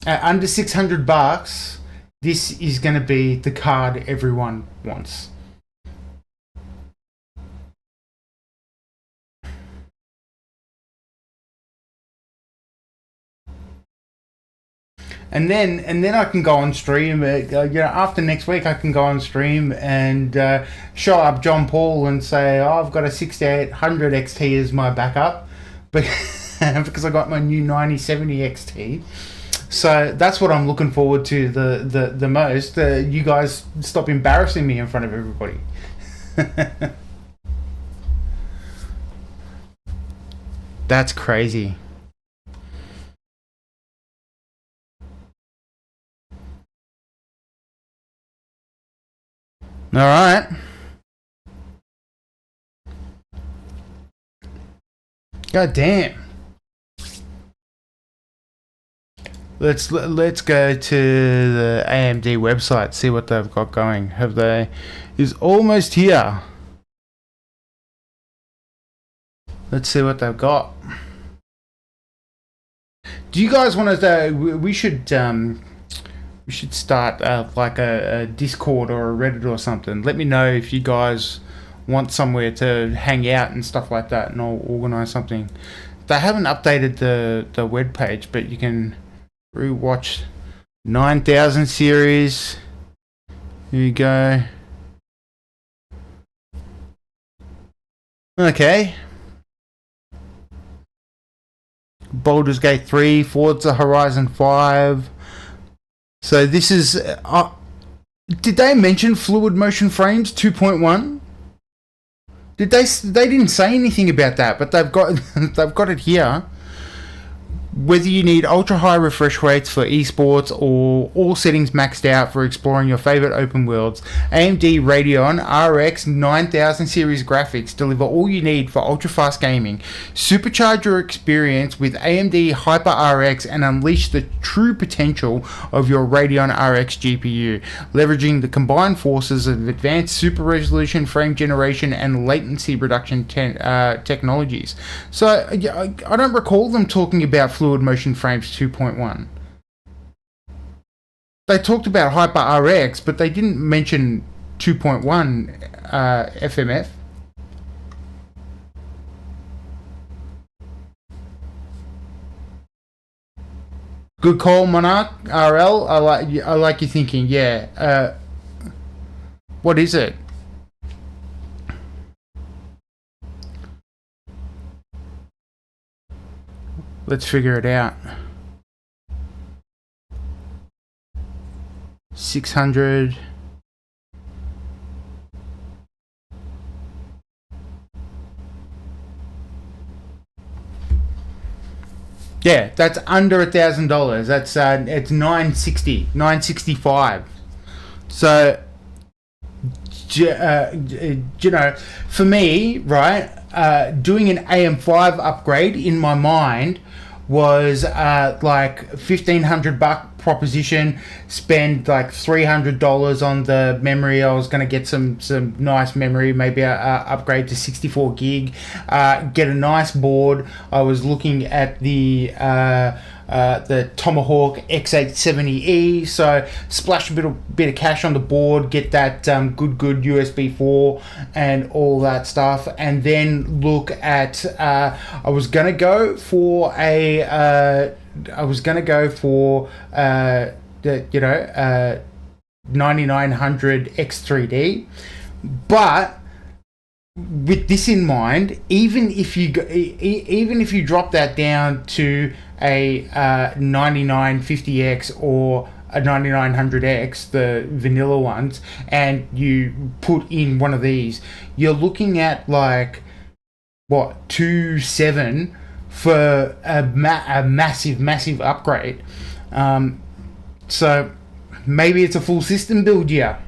At under $600, this is going to be the card everyone wants. And then I can go on stream. After next week, I can go on stream and show up John Paul and say, "Oh, I've got a 6800 XT as my backup, but because I got my new 9070 XT." So that's what I'm looking forward to the most. You guys stop embarrassing me in front of everybody. That's crazy. All right. God damn. Let's go to the AMD website, see what they've got going. Have they? Is almost here. Let's see what they've got. Do you guys want to? We should start like a Discord or a Reddit or something. Let me know if you guys want somewhere to hang out and stuff like that, and I'll organise something. They haven't updated the web page, but you can rewatch 9000 series. Here you go. Okay. Baldur's Gate 3, Forza Horizon 5. So this is... did they mention Fluid Motion Frames 2.1? Did they didn't say anything about that, but they've got it here. Whether you need ultra high refresh rates for esports or all settings maxed out for exploring your favorite open worlds, AMD Radeon RX 9000 series graphics deliver all you need for ultra fast gaming. Supercharge your experience with AMD Hyper RX and unleash the true potential of your Radeon RX GPU, leveraging the combined forces of advanced super resolution frame generation and latency reduction technologies. So I don't recall them talking about Fluid Motion Frames 2.1. They talked about Hyper RX, but they didn't mention 2.1 FMF. Good call, Monarch RL. I like your thinking. Yeah. What is it? Let's figure it out. 600. Yeah, that's under $1,000. That's it's $965. So, for me, right, doing an AM5 upgrade in my mind was like $1,500 proposition. Spend like $300 on the memory. I was going to get some nice memory, maybe a upgrade to 64 gig. Get a nice board. I was looking at the Tomahawk X870E, so splash a bit of cash on the board, get that good USB 4 and all that stuff, and then look at I was gonna go for the 9900 X3D, but with this in mind, even if you drop that down to a 9950X or a 9900X, the vanilla ones, and you put in one of these, you're looking at like what, 2.7 for a massive upgrade. So maybe it's a full system build, yeah.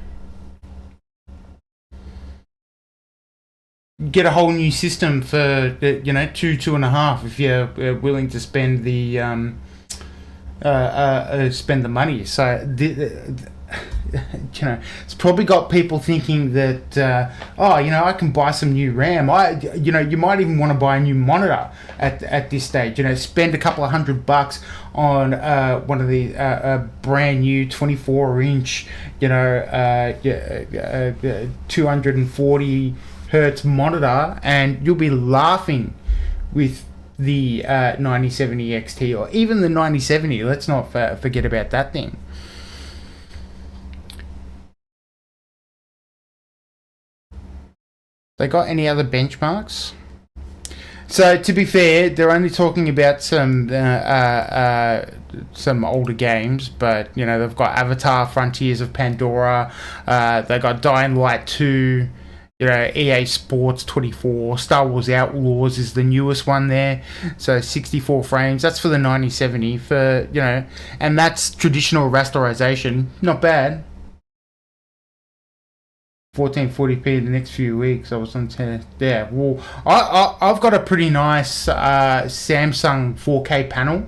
Get a whole new system for two and a half if you're willing to spend the money. So it's probably got people thinking that I can buy some new RAM. You might even want to buy a new monitor at this stage. Spend a couple of $100 on one of the brand new 24-inch 240 hertz monitor, and you'll be laughing with the 9070 XT or even the 9070. Let's not forget about that thing. They got any other benchmarks? So to be fair, they're only talking about some older games, but you know they've got Avatar: Frontiers of Pandora, they got Dying Light 2, you know EA Sports 24, Star Wars Outlaws is the newest one there, so 64 frames. That's for the 9070 for you know, and that's traditional rasterization, not bad. 1440p in the next few weeks. I was on 10. Yeah, well, I've got a pretty nice Samsung 4K panel.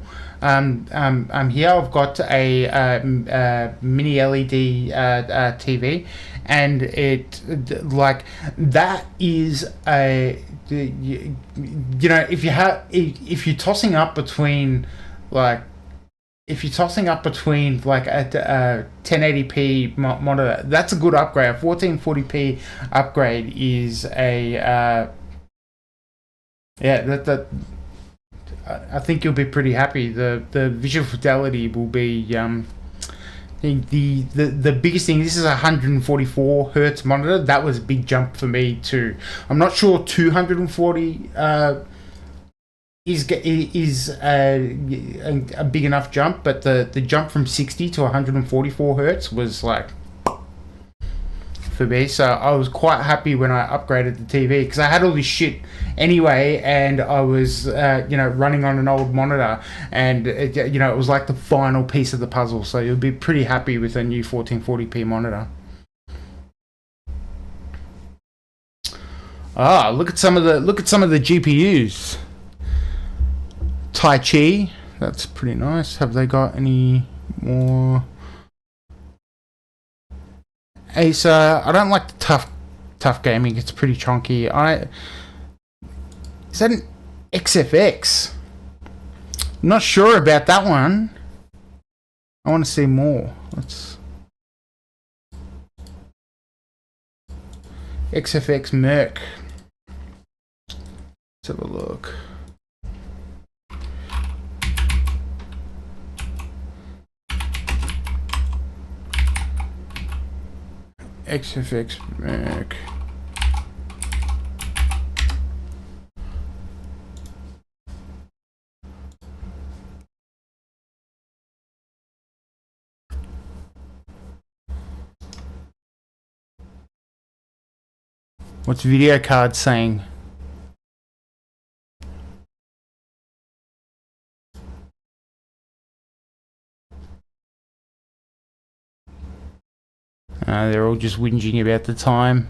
Here I've got a mini LED TV, and it like that is a you know if you're tossing up between like. If you're tossing up between like a 1080p monitor, that's a good upgrade. A 1440p upgrade is a that I think you'll be pretty happy. The visual fidelity will be the biggest thing. This is a 144 hertz monitor. That was a big jump for me too. I'm not sure 240 is a big enough jump, but the jump from 60 to 144 hertz was like for me. So I was quite happy when I upgraded the TV because I had all this shit anyway, and I was running on an old monitor, and it was like the final piece of the puzzle. So you'll be pretty happy with a new 1440p monitor. Look at some of the GPUs. Tai Chi, that's pretty nice. Have they got any more? Acer, I don't like the tough gaming. It's pretty chunky. Is that an XFX? I'm not sure about that one. I want to see more. Let's XFX Merc. Let's have a look. XFX Mac. What's video card saying? They're all just whinging about the time.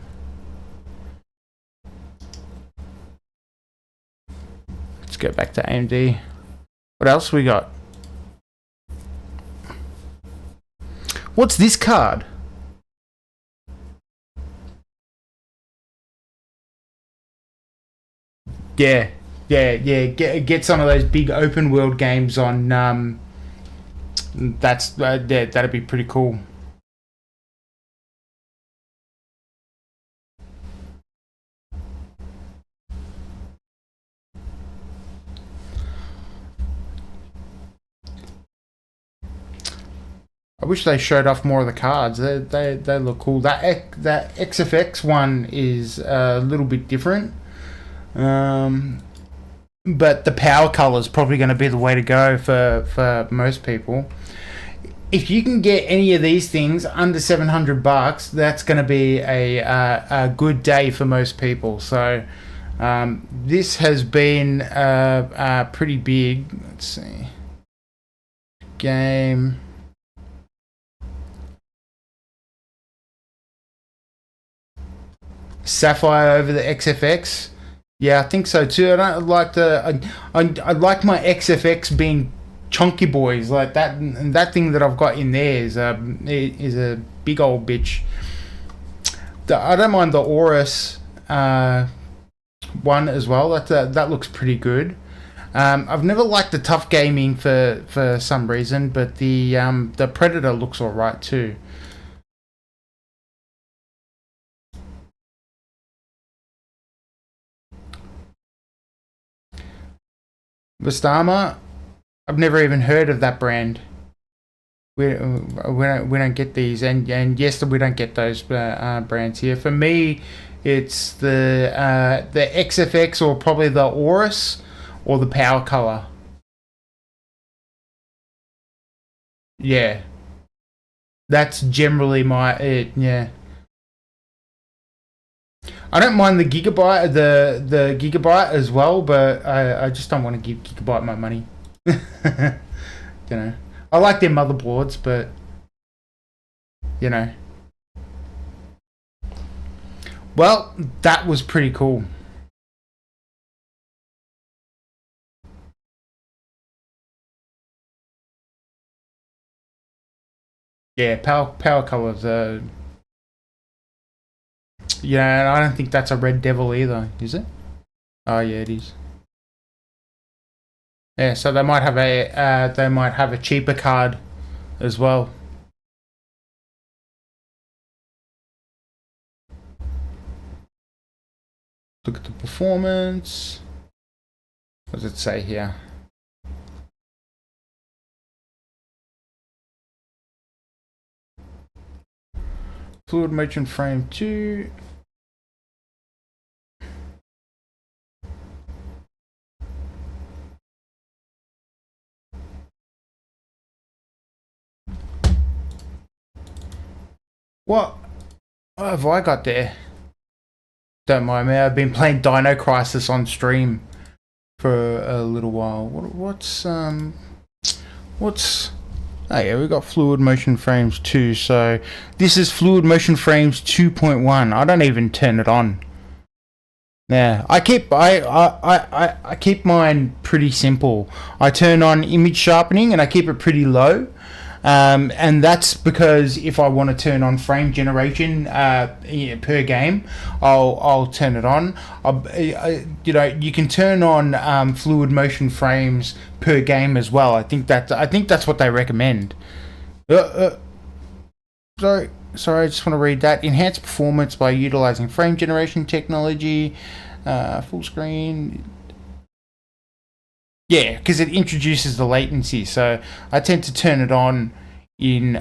Let's go back to AMD. What else we got? What's this card? Yeah. Get some of those big open world games on. That'd be pretty cool. I wish they showed off more of the cards. They look cool. That XFX one is a little bit different, but the power color is probably going to be the way to go for most people. If you can get any of these things under $700, that's going to be a good day for most people. So this has been pretty big. Let's see. Game. Sapphire over the XFX. Yeah, I think so too. I don't like I like my XFX being chunky boys like that. And that thing that I've got in there is a big old bitch. I don't mind the Aorus one as well. That looks pretty good. I've never liked the tough gaming for some reason, but the Predator looks alright too. Vistama, I've never even heard of that brand. We don't get these, and yes, we don't get those brands here. For me, it's the XFX, or probably the Aorus or the Power Color. Yeah, that's generally yeah. I don't mind the Gigabyte, the Gigabyte as well, but I just don't want to give Gigabyte my money. You know, I like their motherboards, but you know. Well, that was pretty cool. Yeah, power colors. Yeah, I don't think that's a Red Devil either, is it? Oh yeah, it is. Yeah, so they might have a cheaper card as well. Look at the performance. What does it say here? Fluid motion frame 2. What have I got there? Don't mind me. I've been playing Dino Crisis on stream for a little while. What's oh yeah, we got Fluid Motion Frames 2. So this is Fluid Motion Frames 2.1. I don't even turn it on. Yeah, I keep mine pretty simple. I turn on image sharpening and I keep it pretty low. And that's because if I want to turn on frame generation per game, I'll turn it on. You know, you can turn on fluid motion frames per game as well. I think that's what they recommend. Sorry, I just want to read that. Enhance performance by utilizing frame generation technology. Full screen. Yeah, because it introduces the latency, so I tend to turn it on in,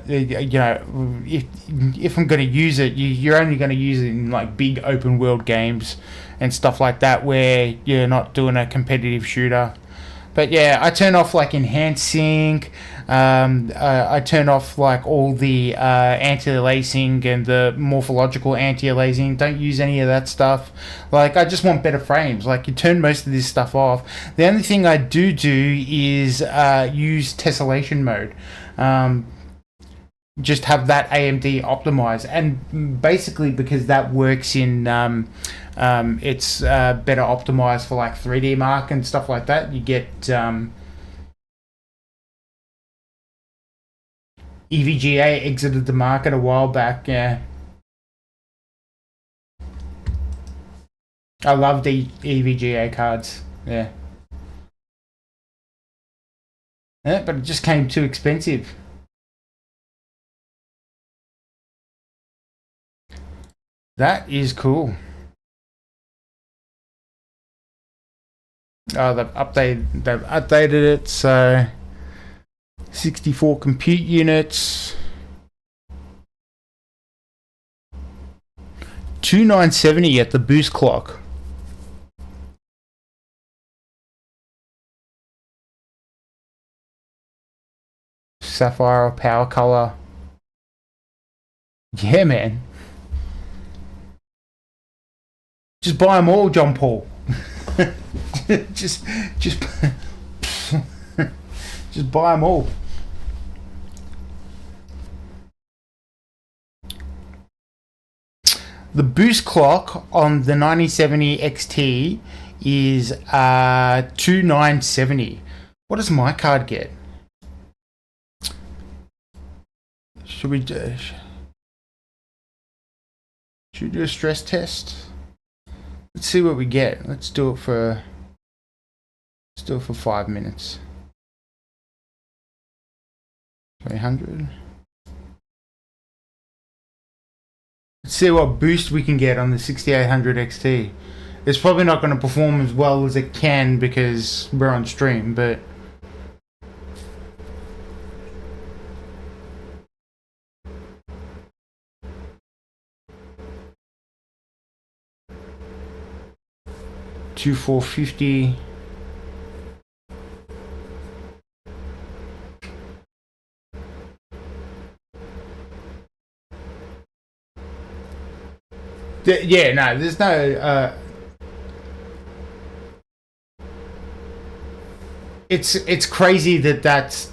you know, if I'm going to use it, you're only going to use it in like big open world games and stuff like that where you're not doing a competitive shooter. But yeah, I turn off like enhanced sync. I turn off like all the anti-aliasing and the morphological anti-aliasing. Don't use any of that stuff. Like, I just want better frames. Like, you turn most of this stuff off. The only thing I do is use tessellation mode. Just have that AMD optimized, and basically because that works in it's better optimized for like 3D Mark and stuff like that. You get EVGA exited the market a while back. Yeah, I love the EVGA cards. Yeah, but it just came too expensive. That is cool. Oh, they've updated it, so 64 compute units. 2970 at the boost clock. Sapphire power color. Yeah, man. Just buy them all, John Paul. just just buy them all. The boost clock on the 9070 XT is 2970. What does my card get? Should we do a stress test? Let's see what we get. Let's do it for 5 minutes. 300. Let's see what boost we can get on the 6800 XT. It's probably not going to perform as well as it can because we're on stream, but... $2,450. Yeah, no, there's no. It's crazy that that's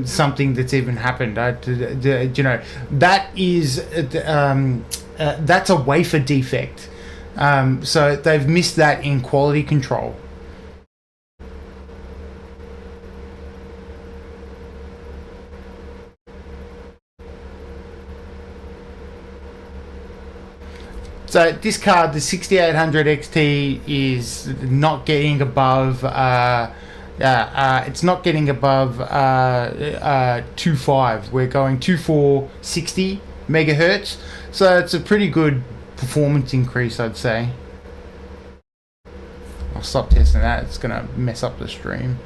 something that's even happened. You know, that is that's a wafer defect. So they've missed that in quality control. So this card, the 6800 XT, is not getting above. It's not getting above 2.5. We're going 2460 megahertz. So it's a pretty good performance increase, I'd say. I'll stop testing that. It's gonna mess up the stream.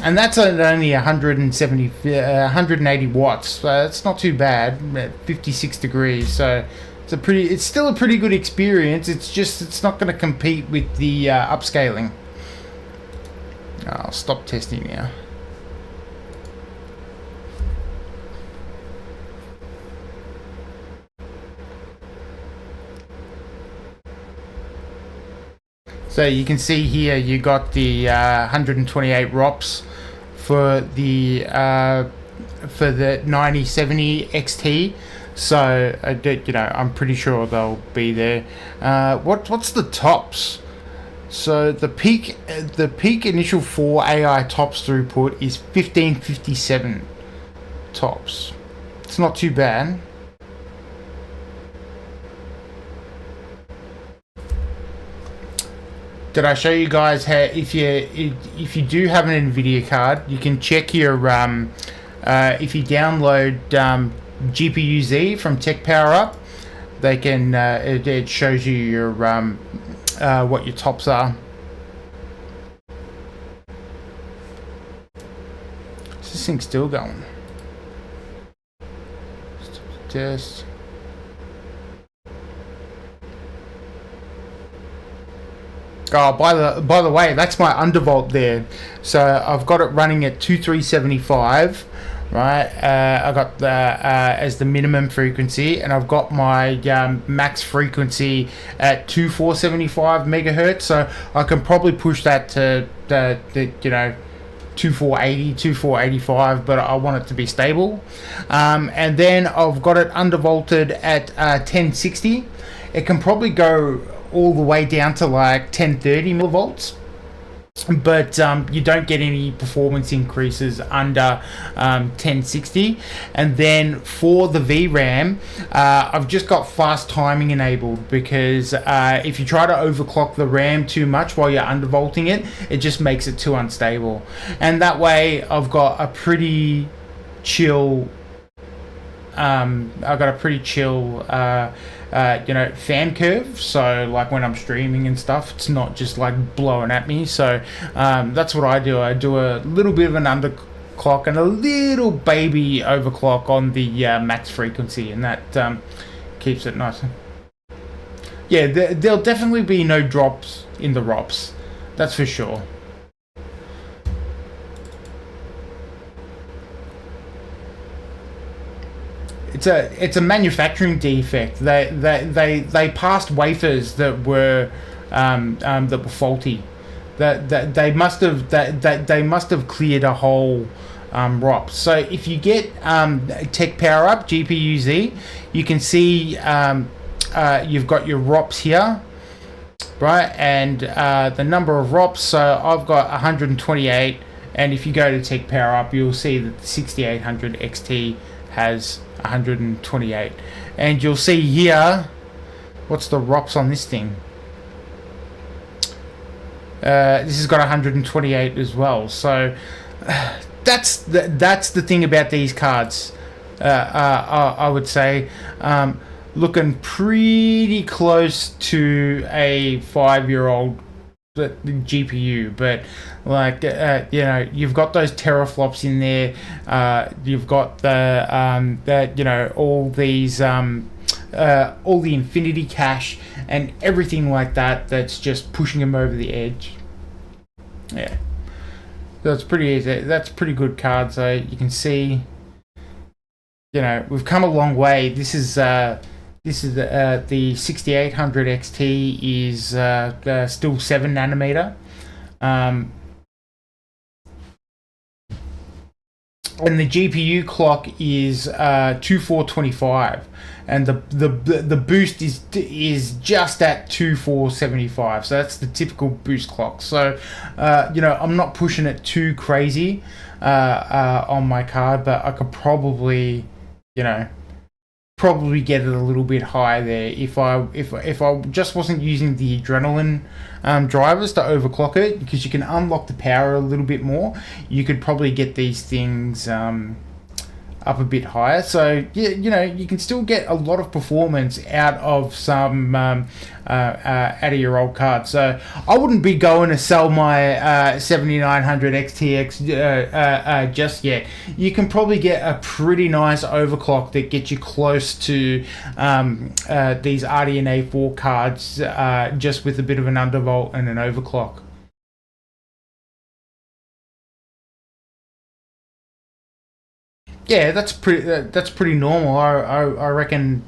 And that's at only 180 watts. So it's not too bad. At 56 degrees. So it's still a pretty good experience. It's just it's not going to compete with the upscaling. I'll stop testing now. So you can see here you got the 128 ROPS for the 9070 XT. So you know, I'm pretty sure they'll be there. What's the tops? So the peak initial 4 AI tops throughput is 1557 tops. It's not too bad. Did I show you guys how if you do have an NVIDIA card, you can check your if you download GPU-Z from Tech Power Up, they can it shows you your what your tops are. Is this thing still going? Test. Oh, by the way, that's my undervolt there. So I've got it running at 2375, right? I got the as the minimum frequency, and I've got my max frequency at 2475 megahertz. So I can probably push that to you know, 2480, 2485, but I want it to be stable. And then I've got it undervolted at 1060. It can probably go all the way down to like 1030 millivolts, but you don't get any performance increases under 1060. And then for the VRAM, I've just got fast timing enabled, because if you try to overclock the RAM too much while you're undervolting it, it just makes it too unstable. And that way I've got a pretty chill you know, fan curve. So like when I'm streaming and stuff, it's not just like blowing at me. So that's what I do. I do a little bit of an underclock and a little baby overclock on the max frequency, and that keeps it nice. Yeah, there'll definitely be no drops in the ROPS, that's for sure. It's a manufacturing defect. They passed wafers that were faulty. That they must have cleared a whole ROP. So if you get Tech Power Up GPU-Z, you can see you've got your ROPS here, right? And the number of ROPS. So I've got 128, and if you go to Tech Power Up, you'll see that the 6800 XT has 128, and you'll see here what's the ROPS on this thing. This has got 128 as well. So that's the thing about these cards. I would say looking pretty close to a 5-year-old GPU, but like you know, you've got those teraflops in there. You've got the you know, all these all the infinity cache and everything like that. That's just pushing them over the edge. Yeah, that's pretty easy. That's pretty good card. So you can see, you know, we've come a long way. This is the 6800 XT is still 7 nanometer, and the GPU clock is 2425, and the boost is just at 2475. So that's the typical boost clock. So you know, I'm not pushing it too crazy on my card, but I could probably, you know, get it a little bit higher there if I just wasn't using the adrenaline drivers to overclock it, because you can unlock the power a little bit more. You could probably get these things up a bit higher. So yeah, you know, you can still get a lot of performance out of some out of your old card. So I wouldn't be going to sell my 7900 XTX just yet. You can probably get a pretty nice overclock that gets you close to these RDNA 4 cards just with a bit of an undervolt and an overclock. Yeah, that's pretty normal. I reckon.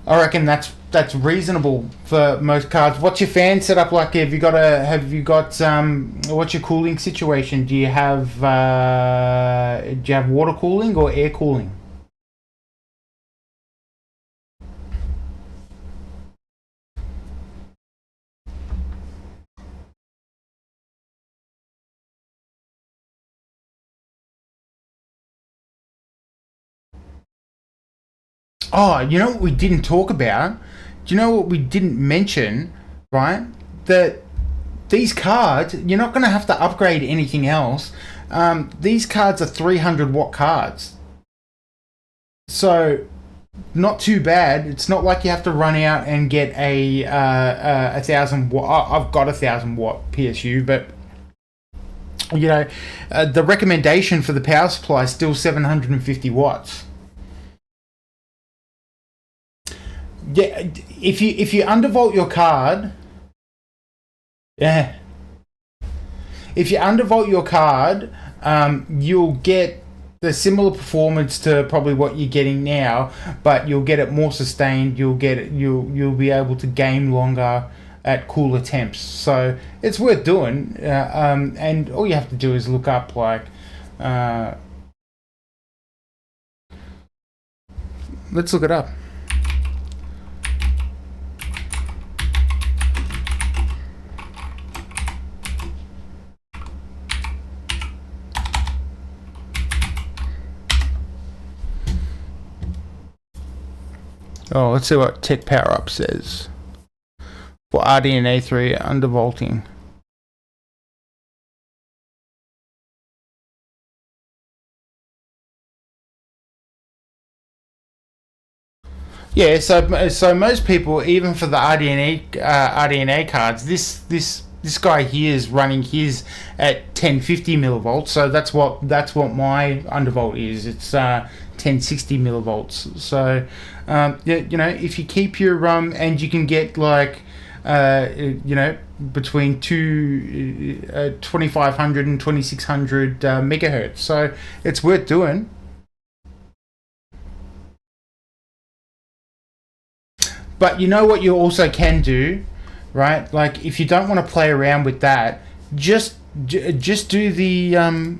I reckon that's reasonable for most cards. What's your fan setup like? Have you got what's your cooling situation? Do you have water cooling or air cooling? Oh, you know what we didn't talk about? Do you know what we didn't mention? Right? That these cards, you're not going to have to upgrade anything else. These cards are 300 watt cards. So, not too bad. It's not like you have to run out and get a 1000 watt. I've got a 1000 watt PSU, but you know, the recommendation for the power supply is still 750 watts. Yeah, if you undervolt your card, yeah. If you undervolt your card, you'll get the similar performance to probably what you're getting now, but you'll get it more sustained. You'll be able to game longer at cooler temps. So it's worth doing. And all you have to do is look up like. Let's look it up. Oh, let's see what Tech Power Up says for RDNA 3 undervolting. Yeah, so most people, even for the RDNA cards, this guy here is running his at 1050 millivolts. So that's what my undervolt is. It's 1060 millivolts. So you know, if you keep your and you can get like you know, between 2500 and 2600 megahertz. So it's worth doing. But you know what you also can do, right? Like if you don't want to play around with that, just do the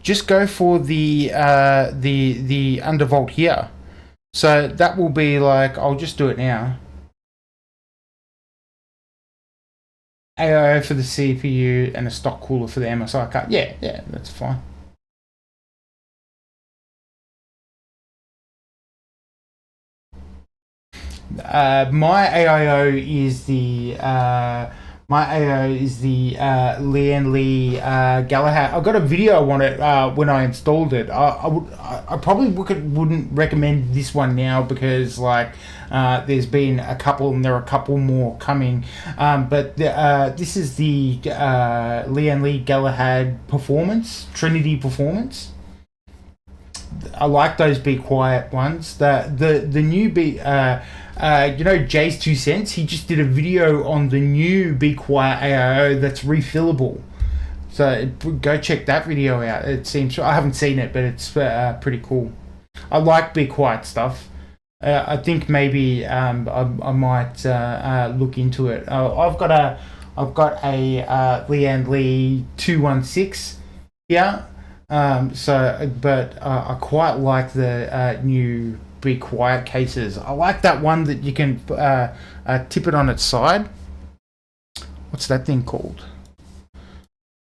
just go for the undervolt here. So that will be like, I'll just do it now. AIO for the CPU and a stock cooler for the MSI card. Yeah, that's fine. My AIO is the My AO is the Lee Galahad. I got a video on it when I installed it. I probably wouldn't recommend this one now because like there's been a couple and there are a couple more coming. But this is the Lee Galahad Performance, Trinity Performance. I like those Be Quiet ones. The new Jay's 2 cents. He just did a video on the new Be Quiet AIO that's refillable. So go check that video out. It seems I haven't seen it, but it's pretty cool. I like Be Quiet stuff. I think maybe I might look into it. I've got a Lee 216 here. But I quite like the new Be Quiet cases. I like that one that you can tip it on its side. What's that thing called?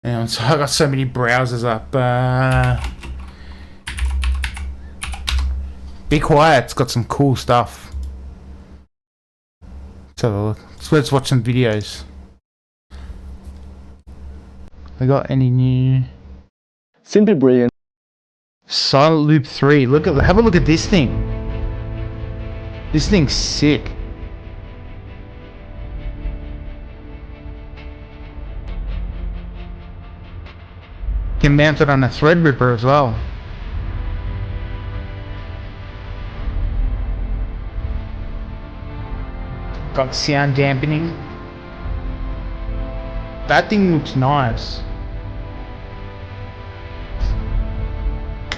And so I got so many browsers up. Be Quiet's got some cool stuff. Let's have a look. Let's watch some videos. They got any new? Simply brilliant. Silent Loop 3. Have a look at this thing. This thing's sick. Can mount it on a Threadripper as well. Got sound dampening. That thing looks nice.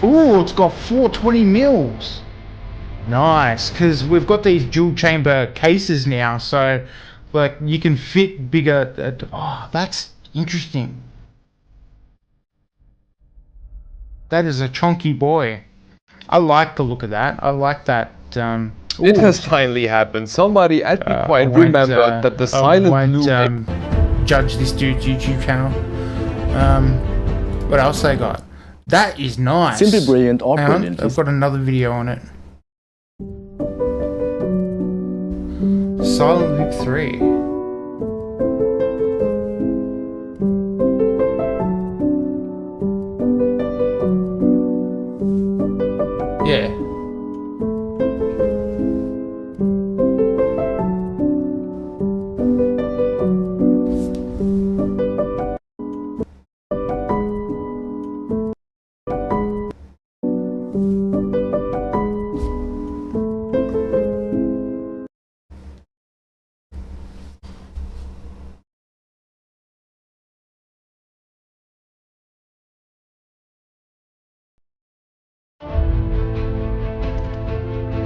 Ooh, it's got 420 mils. Nice, because we've got these dual chamber cases now, so like you can fit bigger. Oh, that's interesting. That is a chunky boy. I like the look of that. I like that. It has finally happened. Somebody at Be Quiet remembered that the Silent Loop. Judge this dude's YouTube channel. What else they got? That is nice. Simply brilliant or Hang on, brilliant. I've got another video on it. Silent Loop 3. Yeah.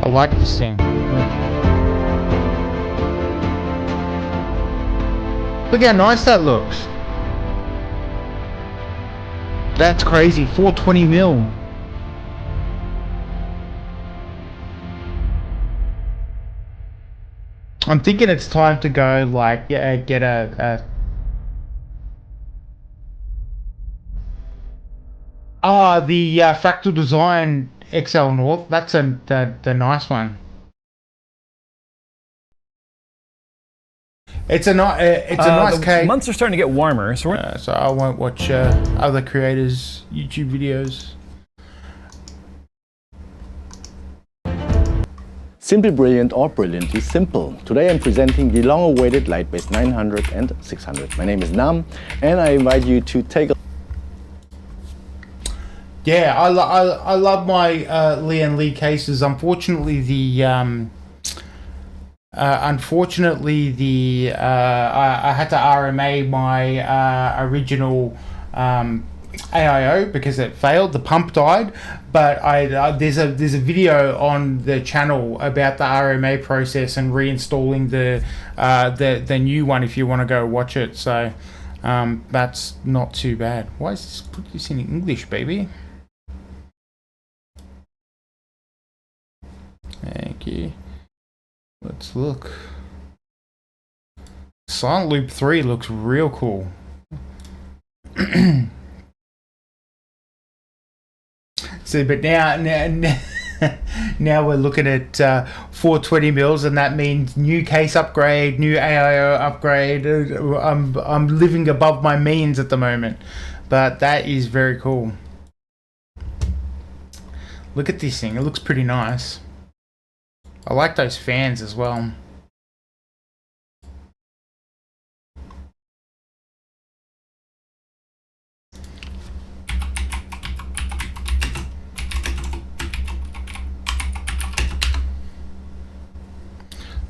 I like this thing. Look how nice that looks. That's crazy. 420 mil. I'm thinking it's time to go like get a the Fractal Design XL North. That's the nice one. It's a nice cake. Months are starting to get warmer, so So I won't watch other creators' YouTube videos. Simply brilliant or brilliantly simple. Today I'm presenting the long-awaited Lightbase 900 and 600. My name is Nam, and I invite you to take a Yeah, I love my Lee cases. Unfortunately, I had to RMA my original AIO because it failed. The pump died, but there's a video on the channel about the RMA process and reinstalling the new one if you want to go watch it. So that's not too bad. Why is this? Put this in English, baby. Thank you. Let's look. Silent Loop 3 looks real cool. See, but now Now we're looking at 420 mils, and that means new case upgrade, new AIO upgrade. I'm living above my means at the moment, but that is very cool. Look at this thing, it looks pretty nice. I like those fans as well.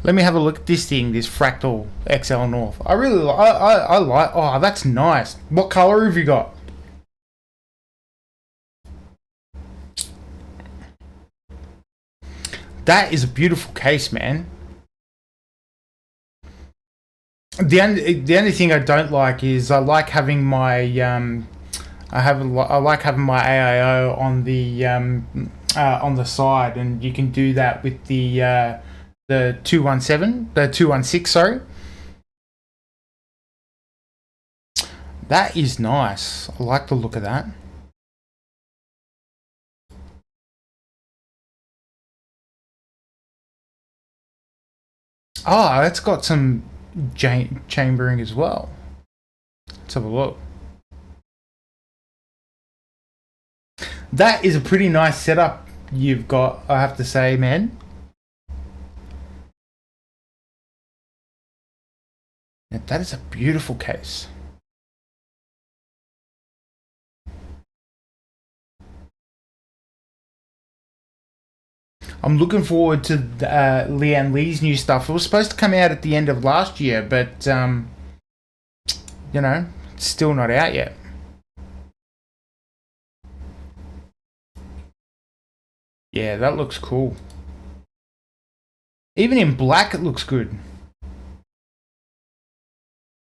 Let me have a look at this thing, this Fractal XL North. I really I like, oh, that's nice. What color have you got? That is a beautiful case, man. The only thing I don't like is I like having my I like having my AIO on the side, and you can do that with the 217, the 216, sorry. That is nice. I like the look of that. Oh, it's got some chambering as well. Let's have a look. That is a pretty nice setup you've got, I have to say, man. Yeah, that is a beautiful case. I'm looking forward to Leanne Lee's new stuff. It was supposed to come out at the end of last year, but you know, it's still not out yet. Yeah, that looks cool. Even in black, it looks good.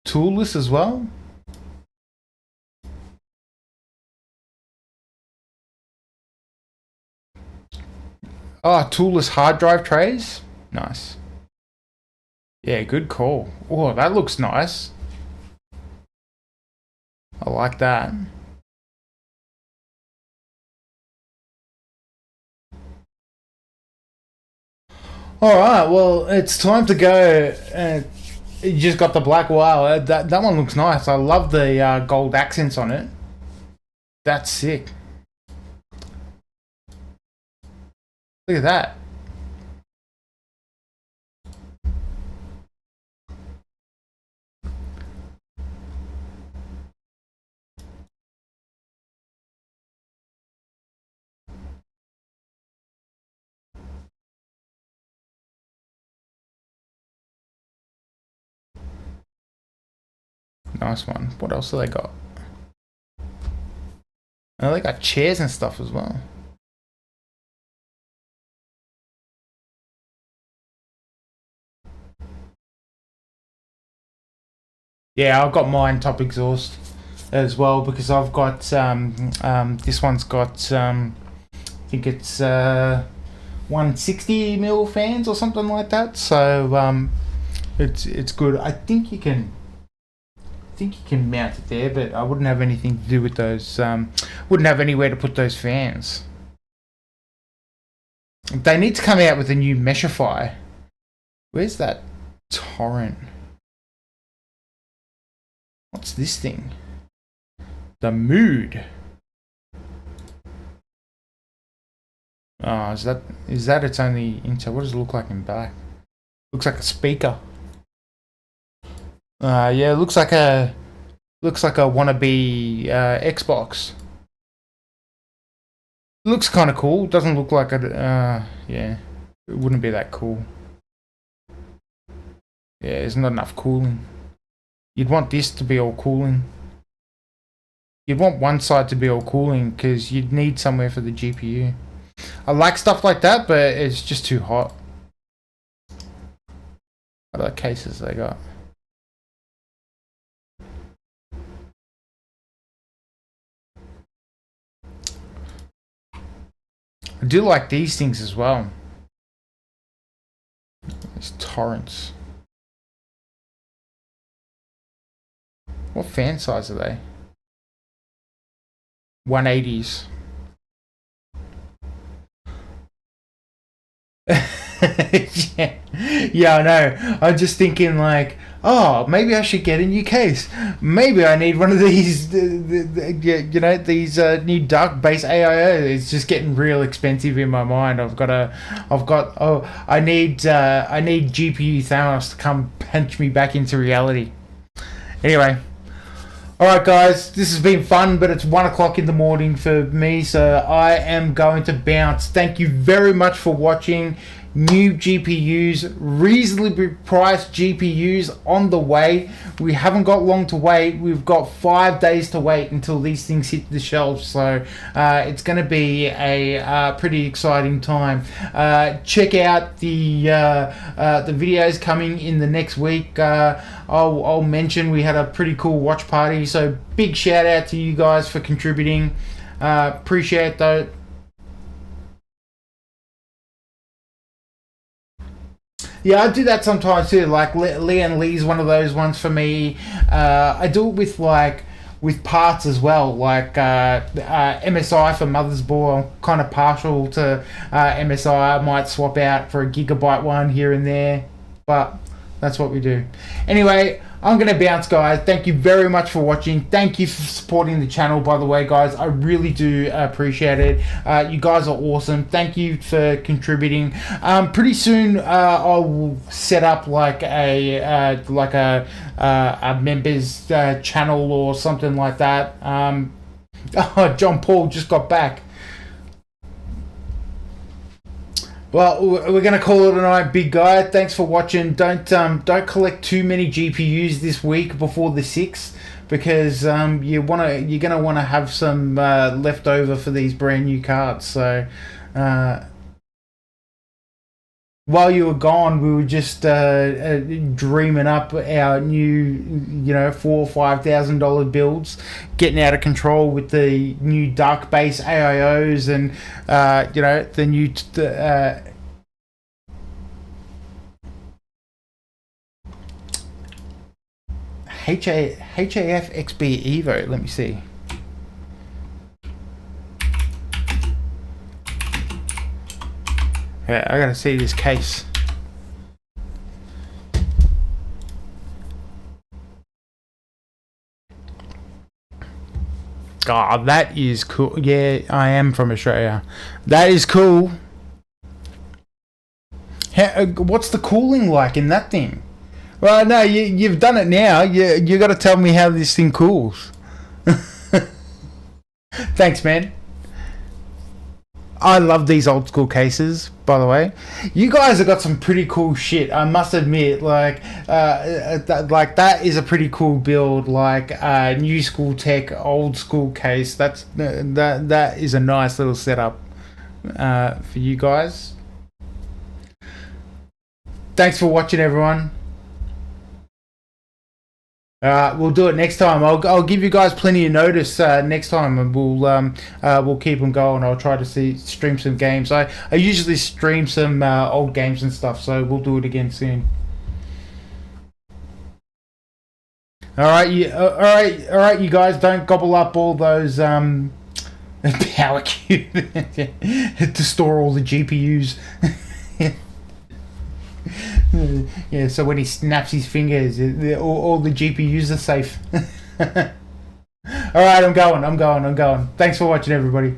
Toolless as well. Oh, toolless hard drive trays. Nice. Yeah, good call. Oh, that looks nice. I like that. Alright, well, it's time to go. You just got the black. Wow, that one looks nice. I love the gold accents on it. That's sick. Look at that. Nice one. What else do they got? Oh, they got chairs and stuff as well. Yeah, I've got mine top exhaust as well, because I've got this one's got I think it's 160 mil fans or something like that. So it's good. I think you can mount it there, but I wouldn't have anything to do with those. Wouldn't have anywhere to put those fans. They need to come out with a new Meshify. Where's that torrent? What's this thing? The Mood. Oh, is that its only inside? What does it look like in back? Looks like a speaker. Yeah, looks like a wannabe Xbox. Looks kind of cool. Doesn't look like a yeah. It wouldn't be that cool. Yeah, there's not enough cooling. You'd want this to be all cooling. You'd want one side to be all cooling because you'd need somewhere for the GPU. I like stuff like that, but it's just too hot. What other cases they got? I do like these things as well. These torrents. What fan size are they? 180s. Yeah, I know. I'm just thinking like, oh, maybe I should get a new case. Maybe I need one of these, these new dark-based AIO. It's just getting real expensive in my mind. I need GPU Thanos to come punch me back into reality. Anyway. Alright guys, this has been fun, but it's 1 o'clock in the morning for me, so I am going to bounce. Thank you very much for watching. New GPUs, reasonably priced GPUs on the way. We haven't got long to wait. We've got 5 days to wait until these things hit the shelves, so it's going to be a pretty exciting time. Check out the videos coming in the next week. I'll mention we had a pretty cool watch party, so big shout out to you guys for contributing. Appreciate that. Yeah, I do that sometimes too. Like Leon Lee's one of those ones for me. I do it with parts as well, like MSI for Mother's Board. I'm kind of partial to MSI. I might swap out for a Gigabyte one here and there, but that's what we do. Anyway, I'm going to bounce, guys. Thank you very much for watching. Thank you for supporting the channel, by the way, guys. I really do appreciate it. You guys are awesome. Thank you for contributing. Pretty soon, I will set up like a members channel or something like that. Oh, John Paul just got back. Well, we're going to call it a night, big guy. Thanks for watching. Don't collect too many GPUs this week before the 6th, because you're going to want to have some left over for these brand new cards. So while you were gone, we were just dreaming up our new, $4,000 or $5,000 builds, getting out of control with the new dark base AIOs and the new HAF XB Evo. Let me see. Yeah, I gotta see this case. God, that is cool. Yeah, I am from Australia. That is cool. What's the cooling like in that thing? Well, no, you've done it now. You got to tell me how this thing cools. Thanks, man. I love these old school cases, by the way. You guys have got some pretty cool shit, I must admit. Like that is a pretty cool build. Like new school tech, old school case. That is a nice little setup for you guys. Thanks for watching, everyone. We'll do it next time. I'll give you guys plenty of notice next time, and we'll keep them going. I'll try to stream some games. I usually stream some old games and stuff, so we'll do it again soon. All right, you guys, don't gobble up all those power cube to store all the GPUs. Yeah, so when he snaps his fingers, all the GPUs are safe. Alright, I'm going. Thanks for watching, everybody.